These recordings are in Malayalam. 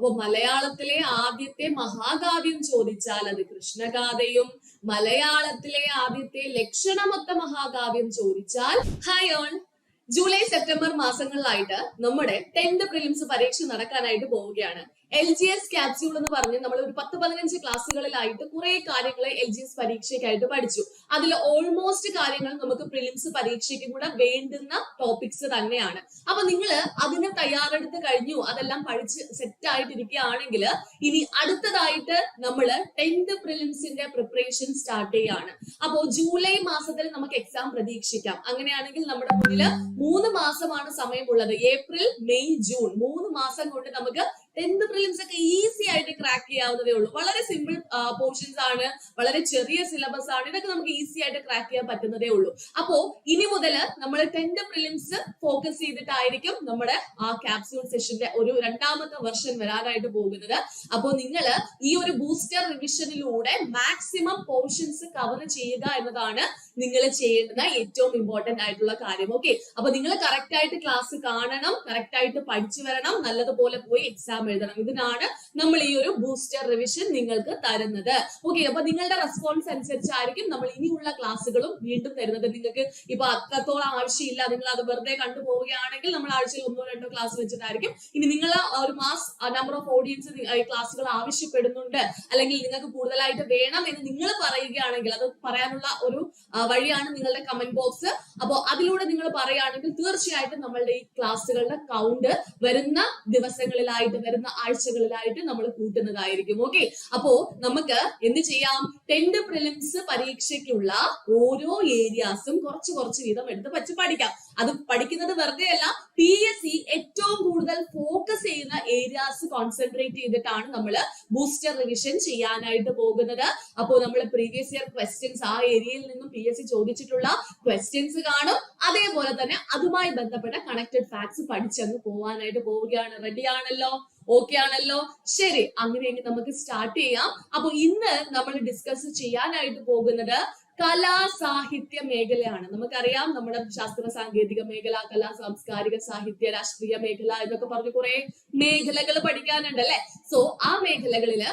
അപ്പൊ മലയാളത്തിലെ ആദ്യത്തെ മഹാകാവ്യം ചോദിച്ചാൽ അത് കൃഷ്ണഗാഥയും, മലയാളത്തിലെ ആദ്യത്തെ ലക്ഷണമൊത്ത മഹാകാവ്യം ചോദിച്ചാൽ ഹായ് ഓൺ. ജൂലൈ സെപ്റ്റംബർ മാസങ്ങളിലായിട്ട് നമ്മുടെ 10th പ്രിലിംസ് പരീക്ഷ നടക്കാനായിട്ട് പോവുകയാണ്. LGS ക്യാപ്സ്യൂൾ എന്ന് പറഞ്ഞ് നമ്മൾ ഒരു 10-15 ക്ലാസ്സുകളിലായിട്ട് കുറെ കാര്യങ്ങൾ LGS പരീക്ഷയ്ക്കായിട്ട് പഠിച്ചു. അതിൽ ഓൾമോസ്റ്റ് കാര്യങ്ങൾ നമുക്ക് പ്രിലിംസ് പരീക്ഷയ്ക്കും കൂടെ വേണ്ടുന്ന ടോപ്പിക്സ് തന്നെയാണ്. അപ്പൊ നിങ്ങൾ അതിന് തയ്യാറെടുത്ത് കഴിഞ്ഞു, അതെല്ലാം പഠിച്ച് സെറ്റ് ആയിട്ടിരിക്കുകയാണെങ്കിൽ ഇനി അടുത്തതായിട്ട് നമ്മൾ 10th പ്രിലിംസിന്റെ പ്രിപ്പറേഷൻ സ്റ്റാർട്ട് ചെയ്യാണ്. അപ്പോ ജൂലൈ മാസത്തിൽ നമുക്ക് എക്സാം പ്രതീക്ഷിക്കാം. അങ്ങനെയാണെങ്കിൽ നമ്മുടെ മുന്നിൽ 3 മാസമാണ് സമയമുള്ളത്. ഏപ്രിൽ, മെയ്, ജൂൺ 3 മാസം കൊണ്ട് നമുക്ക് 10th പ്രിലിംസ് ഒക്കെ ഈസി ആയിട്ട് ക്രാക്ക് ചെയ്യാവുന്നതേ ഉള്ളൂ. വളരെ സിമ്പിൾ പോർഷൻസ് ആണ്, വളരെ ചെറിയ സിലബസ് ആണ്. ഇതൊക്കെ നമുക്ക് ഈസി ആയിട്ട് ക്രാക്ക് ചെയ്യാൻ പറ്റുന്നതേ ഉള്ളൂ. അപ്പോ ഇനി മുതൽ നമ്മൾ 10th പ്രിലിംസ് ഫോക്കസ് ചെയ്തിട്ടായിരിക്കും നമ്മുടെ ആ ക്യാപ്സ്യൂൾ സെഷന്റെ ഒരു 2ാമത്തെ വെർഷൻ വരാനായിട്ട് പോകുന്നത്. അപ്പോ നിങ്ങൾ ഈ ഒരു ബൂസ്റ്റർ റിവിഷനിലൂടെ മാക്സിമം പോർഷൻസ് കവർ ചെയ്യുക എന്നതാണ് നിങ്ങൾ ചെയ്യേണ്ടുന്ന ഏറ്റവും ഇമ്പോർട്ടന്റ് ആയിട്ടുള്ള കാര്യം. ഓക്കെ, അപ്പൊ നിങ്ങൾ കറക്റ്റ് ആയിട്ട് ക്ലാസ് കാണണം, കറക്റ്റ് ആയിട്ട് പഠിച്ചു വരണം, നല്ലതുപോലെ പോയി എക്സാം എഴുതണം. ഇതിനാണ് നമ്മൾ ഈ ഒരു ബൂസ്റ്റർ റിവിഷൻ നിങ്ങൾക്ക് തരുന്നത്. ഓക്കെ, അപ്പൊ നിങ്ങളുടെ റെസ്പോൺസ് അനുസരിച്ചായിരിക്കും നമ്മൾ ഇനിയുള്ള ക്ലാസ്സുകളും വീണ്ടും തരുന്നത്. നിങ്ങൾക്ക് ഇപ്പൊ അത്രത്തോളം ആവശ്യമില്ല, നിങ്ങൾ അത് വെറുതെ കണ്ടുപോവുകയാണെങ്കിൽ നമ്മൾ ആഴ്ചയിൽ 1-2 ക്ലാസ് വെച്ചിട്ടായിരിക്കും. ഇനി നിങ്ങൾ ഒരു മാസ് നമ്പർ ഓഫ് ഓഡിയൻസ് ക്ലാസ്സുകൾ ആവശ്യപ്പെടുന്നുണ്ട്, അല്ലെങ്കിൽ നിങ്ങൾക്ക് കൂടുതലായിട്ട് വേണം എന്ന് നിങ്ങൾ പറയുകയാണെങ്കിൽ അത് പറയാനുള്ള ഒരു വഴിയാണ് നിങ്ങളുടെ കമന്റ് ബോക്സ്. അപ്പോ അതിലൂടെ നിങ്ങൾ പറയുകയാണെങ്കിൽ തീർച്ചയായിട്ടും നമ്മളുടെ ഈ ക്ലാസ്സുകളുടെ കൗണ്ട് വരുന്ന ദിവസങ്ങളിലായിട്ട്, വരുന്ന ആഴ്ചകളിലായിട്ട് നമ്മൾ കൂട്ടുന്നതായിരിക്കും. ഓക്കെ, അപ്പോ നമുക്ക് എന്ത് ചെയ്യാം, 10th പ്രിലിംസ് പരീക്ഷയ്ക്കുള്ള ഓരോ ഏരിയാസും കുറച്ച് വീതം എടുത്ത് വെച്ച് പഠിക്കാം. അത് പഠിക്കുന്നത് വെറുതെ അല്ല, PSC ഏറ്റവും കൂടുതൽ ഫോക്കസ് ചെയ്യുന്ന ഏരിയാസ് കോൺസെൻട്രേറ്റ് ചെയ്തിട്ടാണ് നമ്മൾ ബൂസ്റ്റർ റിവിഷൻ ചെയ്യാനായിട്ട് പോകുന്നത്. അപ്പോൾ നമ്മൾ പ്രീവിയസ് ഇയർ ക്വസ്റ്റ്യൻസ് ആ ഏരിയയിൽ നിന്നും PSC ചോദിച്ചിട്ടുള്ള ക്വസ്റ്റ്യൻസ് കാണും. അതേപോലെ തന്നെ അതുമായി ബന്ധപ്പെട്ട കണക്റ്റഡ് ഫാക്ട്സ് പഠിച്ചങ്ങ് പോവാനായിട്ട് പോവുകയാണ്. റെഡി ആണല്ലോ? ഓക്കെ ആണല്ലോ? ശരി, അങ്ങനെയെങ്കിൽ നമുക്ക് സ്റ്റാർട്ട് ചെയ്യാം. അപ്പൊ ഇന്ന് നമ്മൾ ഡിസ്കസ് ചെയ്യാനായിട്ട് പോകുന്നത് കലാ സാഹിത്യ മേഖലയാണ്. നമുക്കറിയാം നമ്മുടെ ശാസ്ത്ര സാങ്കേതിക മേഖല, കലാ സാംസ്കാരിക സാഹിത്യ രാഷ്ട്രീയ മേഖല എന്നൊക്കെ പറഞ്ഞ് കുറെ മേഖലകൾ പഠിക്കാനുണ്ട് അല്ലെ. സോ ആ മേഖലകളില്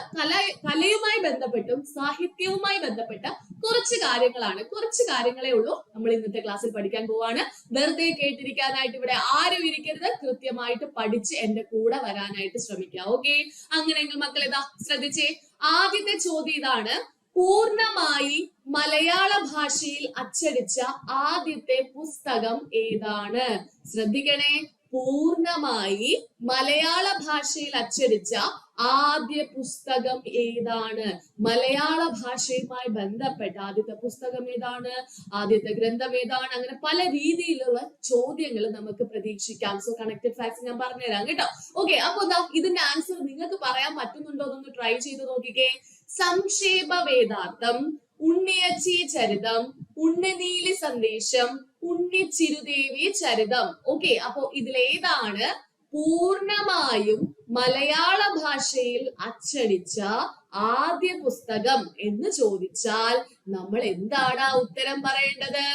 കലയുമായി ബന്ധപ്പെട്ടും സാഹിത്യവുമായി ബന്ധപ്പെട്ട കുറച്ച് കാര്യങ്ങളേ ഉള്ളൂ നമ്മൾ ഇന്നത്തെ ക്ലാസ്സിൽ പഠിക്കാൻ പോവാണ്. വെറുതെ കേട്ടിരിക്കാനായിട്ട് ഇവിടെ ആരും ഇരിക്കരുത്, കൃത്യമായിട്ട് പഠിച്ച് എന്റെ കൂടെ വരാനായിട്ട് ശ്രമിക്കുക. ഓക്കെ, അങ്ങനെയെങ്കിൽ മക്കൾ ഇതാ ശ്രദ്ധിച്ചേ. ആദ്യത്തെ ചോദ്യം ഇതാണ്: പൂർണ്ണമായി മലയാള ഭാഷയിൽ അച്ചടിച്ച ആദ്യത്തെ പുസ്തകം ഏതാണ്? ശ്രദ്ധിക്കണേ, പൂർണ്ണമായി മലയാള ഭാഷയിൽ അച്ചടിച്ച ആദ്യ പുസ്തകം ഏതാണ്? മലയാള ഭാഷയുമായി ബന്ധപ്പെട്ട ആദ്യത്തെ പുസ്തകം ഏതാണ്? ആദ്യത്തെ ഗ്രന്ഥം ഏതാണ്? അങ്ങനെ പല രീതിയിലുള്ള ചോദ്യങ്ങൾ നമുക്ക് പ്രതീക്ഷിക്കാം. സോ കണക്റ്റഡ് ഫാക്ട്സ് ഞാൻ പറഞ്ഞുതരാം കേട്ടോ. ഓക്കെ, അപ്പൊ ഇതിന്റെ ആൻസർ നിങ്ങൾക്ക് പറയാൻ പറ്റുന്നുണ്ടോ എന്നൊന്ന് ട്രൈ ചെയ്ത് നോക്കിക്കേ. സംക്ഷേപ വേദാർത്ഥം, ഉണ്ണിയച്ചി ചരിതം, ഉണ്ണനീലി സന്ദേശം, ഉണ്ണിച്ചിരുദേവി ചരിതം. ഓക്കെ, അപ്പോ ഇതിലേതാണ് പൂർണ്ണമായും മലയാള ഭാഷയിൽ അച്ചടിച്ച ആദ്യ പുസ്തകം എന്ന് ചോദിച്ചാൽ നമ്മൾ എന്താണ് ഉത്തരം പറയേണ്ടത്?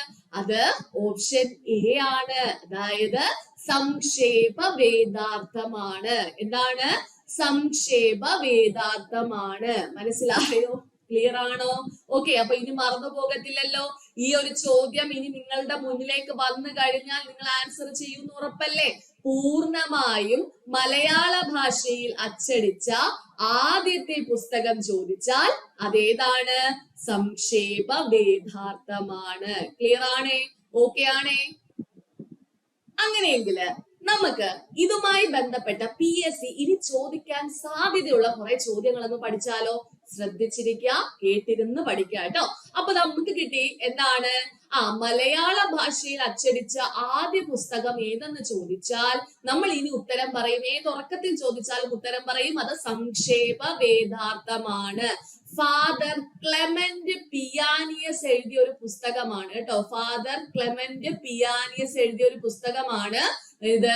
അത് ഓപ്ഷൻ എ ആണ്, അതായത് സംക്ഷേപ വേദാർത്ഥമാണ്. എന്താണ്? സംക്ഷേപ വേദാർത്ഥമാണ്. മനസ്സിലായോ? ക്ലിയർ ആണോ? ഓക്കെ, അപ്പൊ ഇനി മറന്നു പോകത്തില്ലല്ലോ. ഈ ഒരു ചോദ്യം ഇനി നിങ്ങളുടെ മുന്നിലേക്ക് വന്നു കഴിഞ്ഞാൽ നിങ്ങൾ ആൻസർ ചെയ്യുന്ന ഉറപ്പല്ലേ? പൂർണ്ണമായും മലയാള ഭാഷയിൽ അച്ചടിച്ച ആദ്യത്തെ പുസ്തകം ചോദിച്ചാൽ അതേതാണ്? സംക്ഷേപ വേദാർത്ഥമാണ്. ക്ലിയർ ആണേ? ഓക്കെ ആണേ? അങ്ങനെയെങ്കില് നമുക്ക് ഇതുമായി ബന്ധപ്പെട്ട PSC ഇനി ചോദിക്കാൻ സാധ്യതയുള്ള കുറെ ചോദ്യങ്ങളൊന്ന് പഠിച്ചാലോ? ശ്രദ്ധിച്ചിരിക്കുക, കേട്ടിരുന്ന് പഠിക്കുക കേട്ടോ. അപ്പൊ നമുക്ക് കിട്ടി എന്താണ്? മലയാള ഭാഷയിൽ അച്ചടിച്ച ആദ്യ പുസ്തകം ഏതെന്ന് ചോദിച്ചാൽ നമ്മൾ ഇനി ഉത്തരം പറയും. ഏതുറക്കത്തിൽ ചോദിച്ചാലും ഉത്തരം പറയും, അത് സംക്ഷേപ വേദാർത്ഥമാണ്. ഫാദർ ക്ലെമന്റ് പിയാനിയസ് എഴുതിയ ഒരു പുസ്തകമാണ് കേട്ടോ. ഫാദർ ക്ലെമന്റ് പിയാനിയസ് എഴുതിയ ഒരു പുസ്തകമാണ് ഇത്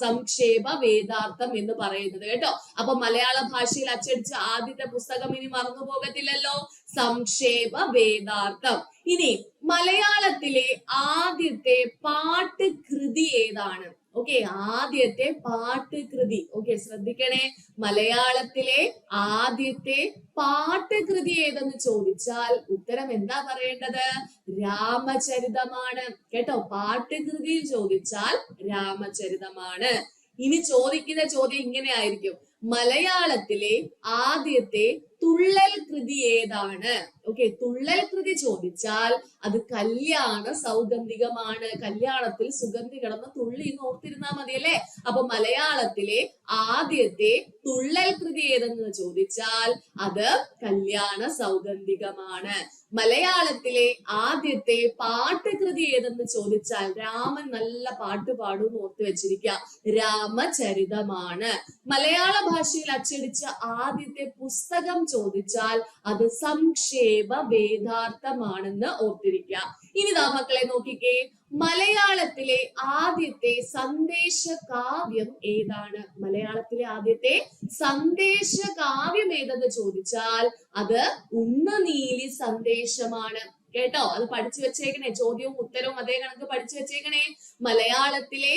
സംക്ഷേപ വേദാർത്ഥം എന്ന് പറയുന്നത് കേട്ടോ. അപ്പൊ മലയാള ഭാഷയിൽ അച്ചടിച്ച ആദ്യത്തെ പുസ്തകം ഇനി മറന്നു പോകത്തില്ലല്ലോ, സംക്ഷേപ വേദാർത്ഥം. ഇനി മലയാളത്തിലെ ആദ്യത്തെ പാട്ട് കൃതി ഏതാണ്? ഓക്കെ, ആദ്യത്തെ പാട്ടുകൃതി. ഓക്കെ, ശ്രദ്ധിക്കണേ, മലയാളത്തിലെ ആദ്യത്തെ പാട്ടുകൃതി ഏതെന്ന് ചോദിച്ചാൽ ഉത്തരം എന്താ പറയേണ്ടത്? രാമചരിതമാണ്. കേട്ടോ, പാട്ടുകൃതി ചോദിച്ചാൽ രാമചരിതമാണ്. ഇനി ചോദിക്കുന്ന ചോദ്യം ഇങ്ങനെ ആയിരിക്കും, മലയാളത്തിലെ ആദ്യത്തെ തുള്ളൽ കൃതി ഏതാണ്? ഓക്കെ, തുള്ളൽ കൃതി ചോദിച്ചാൽ അത് കല്യാണ സൗഗന്ധികമാണ്. കല്യാണത്തിൽ സുഗന്ധി കിടന്ന് തുള്ളി എന്ന് ഓർത്തിരുന്നാ മതി അല്ലേ? അപ്പൊ മലയാളത്തിലെ ആദ്യത്തെ തുള്ളൽ കൃതി ഏതെന്ന് ചോദിച്ചാൽ അത് കല്യാണ സൗഗന്ധികമാണ്. മലയാളത്തിലെ ആദ്യത്തെ പാട്ടുകൃതി ഏതെന്ന് ചോദിച്ചാൽ രാമൻ നല്ല പാട്ട് പാടും ഓർത്ത് വെച്ചിരിക്കുക, രാമചരിതമാണ്. മലയാള ഭാഷയിൽ അച്ചടിച്ച ആദ്യത്തെ പുസ്തകം ചോദിച്ചാൽ അത് സംക്ഷേപ വേദാർത്ഥമാണെന്ന് ഓർത്തിരിക്കുക. ഇനി ദാ മക്കളെ നോക്കിക്കേ, മലയാളത്തിലെ ആദ്യത്തെ സന്ദേശ കാവ്യം ഏതാണ്? മലയാളത്തിലെ ആദ്യത്തെ സന്ദേശ കാവ്യം ഏതെന്ന് ചോദിച്ചാൽ അത് ഉണ്ണുനീലി സന്ദേശമാണ്. കേട്ടോ, അത് പഠിച്ചു വെച്ചേക്കണേ, ചോദ്യവും ഉത്തരവും അതേ കണക്ക് പഠിച്ചു വെച്ചേക്കണേ. മലയാളത്തിലെ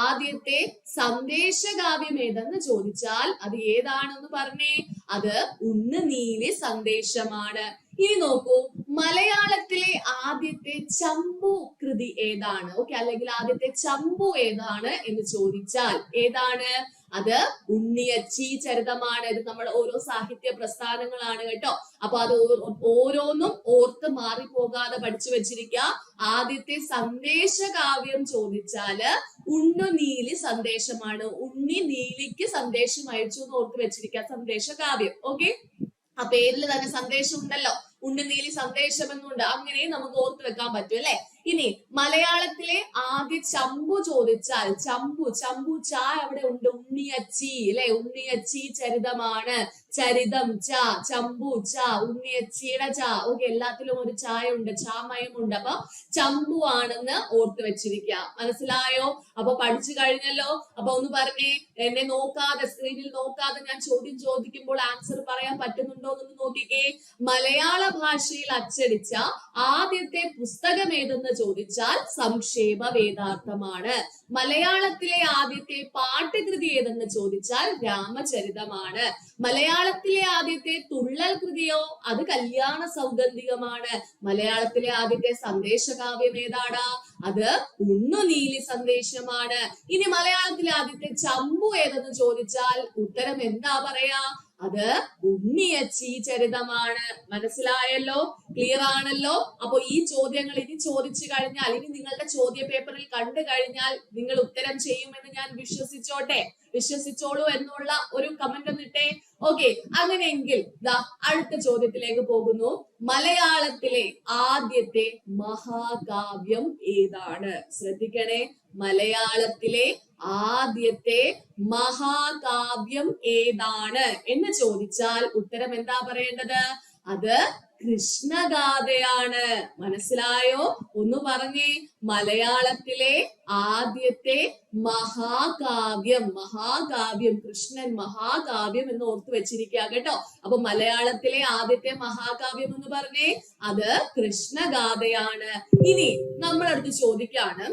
ആദ്യത്തെ സന്ദേശകാവ്യം ഏതെന്ന് ചോദിച്ചാൽ അത് ഏതാണെന്ന് പറഞ്ഞേ, അത് ഉണ്ണുനീലി സന്ദേശമാണ്. ഇനി നോക്കൂ, മലയാളത്തിലെ ആദ്യത്തെ ചമ്പു കൃതി ഏതാണ്? ഓക്കെ, അല്ലെങ്കിൽ ആദ്യത്തെ ചമ്പു ഏതാണ് എന്ന് ചോദിച്ചാൽ ഏതാണ്? അത് ഉണ്ണിയച്ചി ചരിതമാണ്. ഇത് നമ്മുടെ ഓരോ സാഹിത്യ പ്രസ്ഥാനങ്ങളാണ് കേട്ടോ. അപ്പൊ അത് ഓരോന്നും ഓർത്ത് മാറിപ്പോകാതെ പഠിച്ചു വെച്ചിരിക്കുക. ആദ്യത്തെ സന്ദേശ കാവ്യം ചോദിച്ചാല് ഉണ്ണുനീലി സന്ദേശമാണ്. ഉണ്ണി നീലിക്ക് സന്ദേശം അയച്ചു എന്ന് ഓർത്ത് വെച്ചിരിക്കുക, സന്ദേശ കാവ്യം. ഓക്കെ, ആ പേരിൽ തന്നെ സന്ദേശം ഉണ്ടല്ലോ, ഉണ്ണുനീലി സന്ദേശം എന്നുണ്ട്. അങ്ങനെ നമുക്ക് ഓർത്ത് വെക്കാൻ പറ്റും അല്ലെ? ഇനി മലയാളത്തിലെ ആദ്യ ചമ്പു ചോദിച്ചാൽ ചമ്പു ചാ അവിടെ ഉണ്ട്, ഉണ്ണിയച്ചി അല്ലെ? ഉണ്ണിയച്ചി ചരിതമാണ്. ചരിതം ച, ചമ്പു ച, ഉണ്ണിയച്ചിയുടെ ച. ഓക്കെ, എല്ലാത്തിലും ഒരു ചായ ഉണ്ട്, ചാമയം ഉണ്ട്. അപ്പൊ ചമ്പു ആണെന്ന് ഓർത്ത് വെച്ചിരിക്കുക. മനസ്സിലായോ? അപ്പൊ പഠിച്ചു കഴിഞ്ഞല്ലോ. അപ്പൊ ഒന്ന് പറഞ്ഞേ, എന്നെ നോക്കാതെ, സ്ക്രീനിൽ നോക്കാതെ ഞാൻ ചോദ്യം ചോദിക്കുമ്പോൾ ആൻസർ പറയാൻ പറ്റുന്നുണ്ടോ എന്ന് നോക്കിക്കേ. മലയാള ഭാഷയിൽ അച്ചടിച്ച ആദ്യത്തെ പുസ്തകം ഏതെന്ന് ചോദിച്ചാൽ സംക്ഷേപ വേദാർത്ഥമാണ്. മലയാളത്തിലെ ആദ്യത്തെ പാട്ടുകൃതി ഏതെന്ന് ചോദിച്ചാൽ രാമചരിതമാണ്. മലയാളത്തിലെ ആദ്യത്തെ തുള്ളൽ കൃതിയോ അത് കല്യാണ സൗഗന്ധികമാണ്. മലയാളത്തിലെ ആദ്യത്തെ സന്ദേശകാവ്യം ഏതാടാ? അത് ഉണ്ണുനീലി സന്ദേശമാണ്. ഇനി മലയാളത്തിലെ ആദ്യത്തെ ചമ്പു ഏതെന്ന് ചോദിച്ചാൽ ഉത്തരം എന്താ പറയാ? അത് ഉണ്ണിയച്ചി ചരിതമാണ്. മനസ്സിലായല്ലോ? ക്ലിയർ ആണല്ലോ? അപ്പൊ ഈ ചോദ്യങ്ങൾ ഇനി ചോദിച്ചു കഴിഞ്ഞാൽ, ഇനി നിങ്ങളുടെ ചോദ്യ പേപ്പറിൽ കണ്ടു കഴിഞ്ഞാൽ നിങ്ങൾ ഉത്തരം ചെയ്യുമെന്ന് ഞാൻ വിശ്വസിച്ചോളൂ എന്നുള്ള ഒരു കമന്റ് ഒന്നിട്ടേ. ഓക്കെ, അങ്ങനെയെങ്കിൽ ദാ അടുത്ത ചോദ്യത്തിലേക്ക് പോകുന്നു. മലയാളത്തിലെ ആദ്യത്തെ മഹാകാവ്യം ഏതാണ്? ശ്രദ്ധിക്കണേ, മലയാളത്തിലെ ആദ്യത്തെ മഹാകാവ്യം ഏതാണ് എന്ന് ചോദിച്ചാൽ ഉത്തരം എന്താ പറയേണ്ടത്? അത് കൃഷ്ണഗാഥയാണ്. മനസ്സിലായോ? ഒന്ന് പറഞ്ഞേ, മലയാളത്തിലെ ആദ്യത്തെ മഹാകാവ്യം കൃഷ്ണൻ മഹാകാവ്യം എന്ന് ഓർത്ത് വെച്ചിരിക്കുക കേട്ടോ. അപ്പൊ മലയാളത്തിലെ ആദ്യത്തെ മഹാകാവ്യം എന്ന് പറഞ്ഞേ, അത് കൃഷ്ണഗാഥയാണ്. ഇനി നമ്മളടുത്ത് ചോദിക്കാണ്,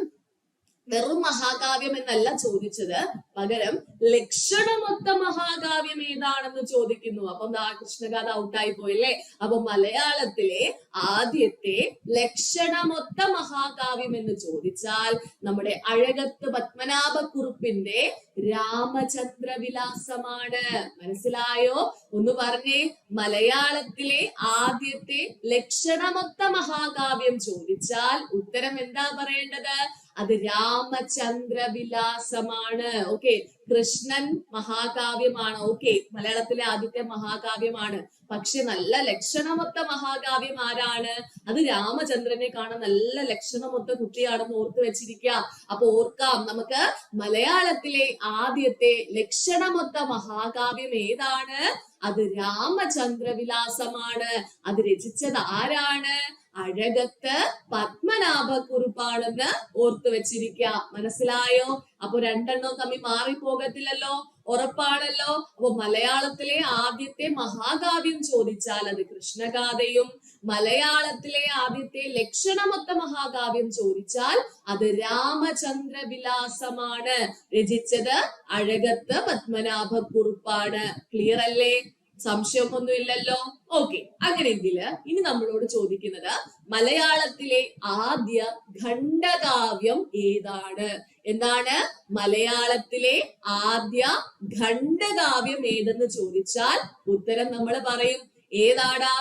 വെറും മഹാകാവ്യം എന്നല്ല ചോദിച്ചത്, പകരം ലക്ഷണമൊത്ത മഹാകാവ്യം ഏതാണെന്ന് ചോദിക്കുന്നു. അപ്പൊ കൃഷ്ണഗാഥ ഔട്ടായി പോയില്ലേ? അപ്പൊ മലയാളത്തിലെ ആദ്യത്തെ ലക്ഷണമൊത്ത മഹാകാവ്യം എന്ന് ചോദിച്ചാൽ നമ്മുടെ അഴകത്ത് പത്മനാഭക്കുറുപ്പിന്റെ രാമചന്ദ്രവിലാസമാണ്. മനസ്സിലായോ? ഒന്ന് പറഞ്ഞേ, മലയാളത്തിലെ ആദ്യത്തെ ലക്ഷണമൊത്ത മഹാകാവ്യം ചോദിച്ചാൽ ഉത്തരം എന്താ പറയേണ്ടത്? അത് രാമചന്ദ്രവിലാസമാണ്. ഓക്കെ, കൃഷ്ണൻ മഹാകാവ്യമാണ്. ഓക്കെ, മലയാളത്തിലെ ആദ്യത്തെ മഹാകാവ്യമാണ്. പക്ഷെ നല്ല ലക്ഷണമൊത്ത മഹാകാവ്യം ആരാണ്? അത് രാമചന്ദ്രനെ കാണാൻ നല്ല ലക്ഷണമൊത്ത കുട്ടിയാണെന്ന് ഓർത്ത് വെച്ചിരിക്കുക. അപ്പൊ ഓർക്കാം നമുക്ക്, മലയാളത്തിലെ ആദ്യത്തെ ലക്ഷണമൊത്ത മഹാകാവ്യം ഏതാണ്? അത് രാമചന്ദ്രവിലാസമാണ്. അത് രചിച്ചത് ആരാണ്? അഴകത്ത് പത്മനാഭക്കുറുപ്പാണെന്ന് ഓർത്തു വെച്ചിരിക്കുക. മനസ്സിലായോ? അപ്പൊ രണ്ടെണ്ണം തമ്മിൽ മാറിപ്പോകത്തില്ലല്ലോ. ഉറപ്പാണല്ലോ. അപ്പൊ മലയാളത്തിലെ ആദ്യത്തെ മഹാകാവ്യം ചോദിച്ചാൽ അത് കൃഷ്ണഗാഥയും, മലയാളത്തിലെ ആദ്യത്തെ ലക്ഷണമൊത്ത മഹാകാവ്യം ചോദിച്ചാൽ അത് രാമചന്ദ്ര വിലാസമാണ്. രചിച്ചത് അഴകത്ത് പത്മനാഭക്കുറുപ്പാണ്. ക്ലിയർ അല്ലേ? സംശയമൊന്നും ഇല്ലല്ലോ. ഓക്കെ, അങ്ങനെയെങ്കില് ഇനി നമ്മളോട് ചോദിക്കുന്നത് മലയാളത്തിലെ ആദ്യ ഖണ്ഡകാവ്യം ഏതാണ്? എന്താണ് മലയാളത്തിലെ ആദ്യ ഖണ്ഡകാവ്യം ഏതെന്ന് ചോദിച്ചാൽ ഉത്തരം നമ്മൾ പറയും ഏതാടാ?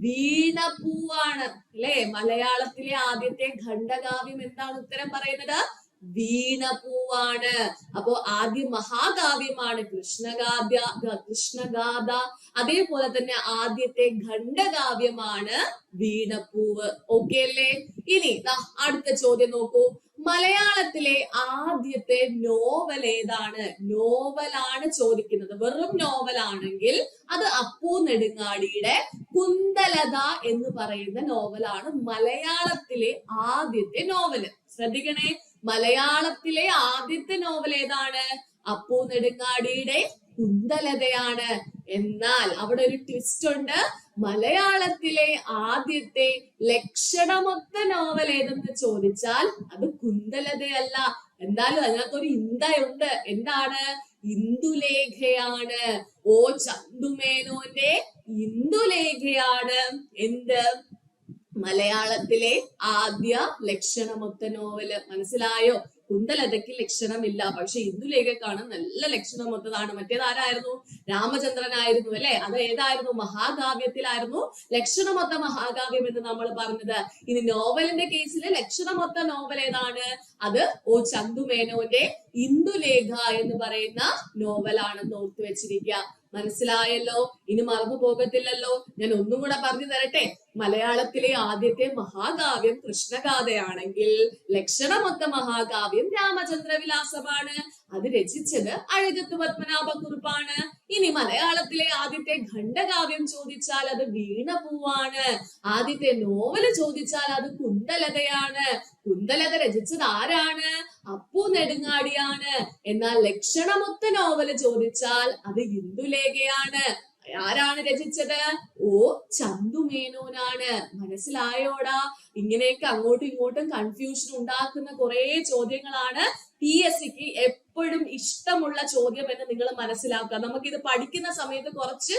വീണപ്പൂവാണ് അല്ലെ? മലയാളത്തിലെ ആദ്യത്തെ ഖണ്ഡകാവ്യം എന്താണ് ഉത്തരം പറയുന്നത്? വീണപ്പൂവാണ്. അപ്പോ ആദ്യ മഹാകാവ്യമാണ് കൃഷ്ണഗാഥ. അതേപോലെ തന്നെ ആദ്യത്തെ ഖണ്ഡകാവ്യമാണ് വീണപ്പൂവ്. ഓക്കെ അല്ലേ? ഇനി അടുത്ത ചോദ്യം നോക്കൂ. മലയാളത്തിലെ ആദ്യത്തെ നോവൽ ഏതാണ്? നോവലാണ് ചോദിക്കുന്നത്. വെറും നോവലാണെങ്കിൽ അത് അപ്പു നെടുങ്ങാടിയുടെ കുന്തലത എന്ന് പറയുന്ന നോവലാണ് മലയാളത്തിലെ ആദ്യത്തെ നോവല്. ശ്രദ്ധിക്കണേ, മലയാളത്തിലെ ആദ്യത്തെ നോവൽ ഏതാണ്? അപ്പു നെടുങ്ങാടിയുടെ കുന്തലതയാണ്. എന്നാൽ അവിടെ ഒരു ട്വിസ്റ്റ് ഉണ്ട്. മലയാളത്തിലെ ആദ്യത്തെ ലക്ഷണമൊത്ത നോവൽ ഏതെന്ന് ചോദിച്ചാൽ അത് കുന്തലതയല്ല. എന്തായാലും അതിനകത്തൊരു ഉണ്ട്. എന്താണ്? ഇന്ദുലേഖയാണ്. ഓ ചന്തുമേനോന്റെ ഇന്ദുലേഖയാണ് എന്ത്? മലയാളത്തിലെ ആദ്യ ലക്ഷണമൊത്ത നോവല്. മനസ്സിലായോ? കുന്തലതയ്ക്ക് ലക്ഷണമില്ല, പക്ഷെ ഇന്ദുലേഖക്കാണ് നല്ല ലക്ഷണമൊത്തതാണ്. മറ്റേതാരായിരുന്നു? രാമചന്ദ്രനായിരുന്നു അല്ലെ? അത് ഏതായിരുന്നു? മഹാകാവ്യത്തിലായിരുന്നു ലക്ഷണമൊത്ത മഹാകാവ്യം എന്ന് നമ്മൾ പറഞ്ഞത്. ഇനി നോവലിന്റെ കേസിൽ ലക്ഷണമൊത്ത നോവൽ ഏതാണ്? അത് ഓ ചന്തുമേനോന്റെ ഇന്ദുലേഖ എന്ന് പറയുന്ന നോവലാണെന്ന് ഓർത്തു വെച്ചിരിക്കുക. മനസ്സിലായല്ലോ? ഇനി മറന്നു പോകത്തില്ലല്ലോ. ഞാൻ ഒന്നും കൂടെ പറഞ്ഞു തരട്ടെ. മലയാളത്തിലെ ആദ്യത്തെ മഹാകാവ്യം കൃഷ്ണഗാഥയാണെങ്കിൽ ലക്ഷണമൊത്ത മഹാകാവ്യം രാമചന്ദ്ര വിലാസമാണ്. അത് രചിച്ചത് അഴകത്ത് പത്മനാഭക്കുറുപ്പാണ്. ഇനി മലയാളത്തിലെ ആദ്യത്തെ ഖണ്ഡകാവ്യം ചോദിച്ചാൽ അത് വീണപ്പൂവാണ്. ആദ്യത്തെ നോവല് ചോദിച്ചാൽ അത് കുന്തലതയാണ്. കുന്തലത രചിച്ചത് ആരാണ്? അപ്പു നെടുങ്ങാടിയാണ്. എന്നാൽ ലക്ഷണമൊത്ത നോവല് ചോദിച്ചാൽ അത് ഇന്ദുലേഖയാണ്. ആരാണ് രചിച്ചത്? ഓ ചന്തുമേനോനാണ്. മനസ്സിലായോടാ? ഇങ്ങനെയൊക്കെ അങ്ങോട്ടും ഇങ്ങോട്ടും കൺഫ്യൂഷൻ ഉണ്ടാക്കുന്ന കുറെ ചോദ്യങ്ങളാണ് PSCക്ക് എപ്പോഴും ഇഷ്ടമുള്ള ചോദ്യം എന്ന് നിങ്ങൾ മനസ്സിലാക്കുക. നമുക്കിത് പഠിക്കുന്ന സമയത്ത് കുറച്ച്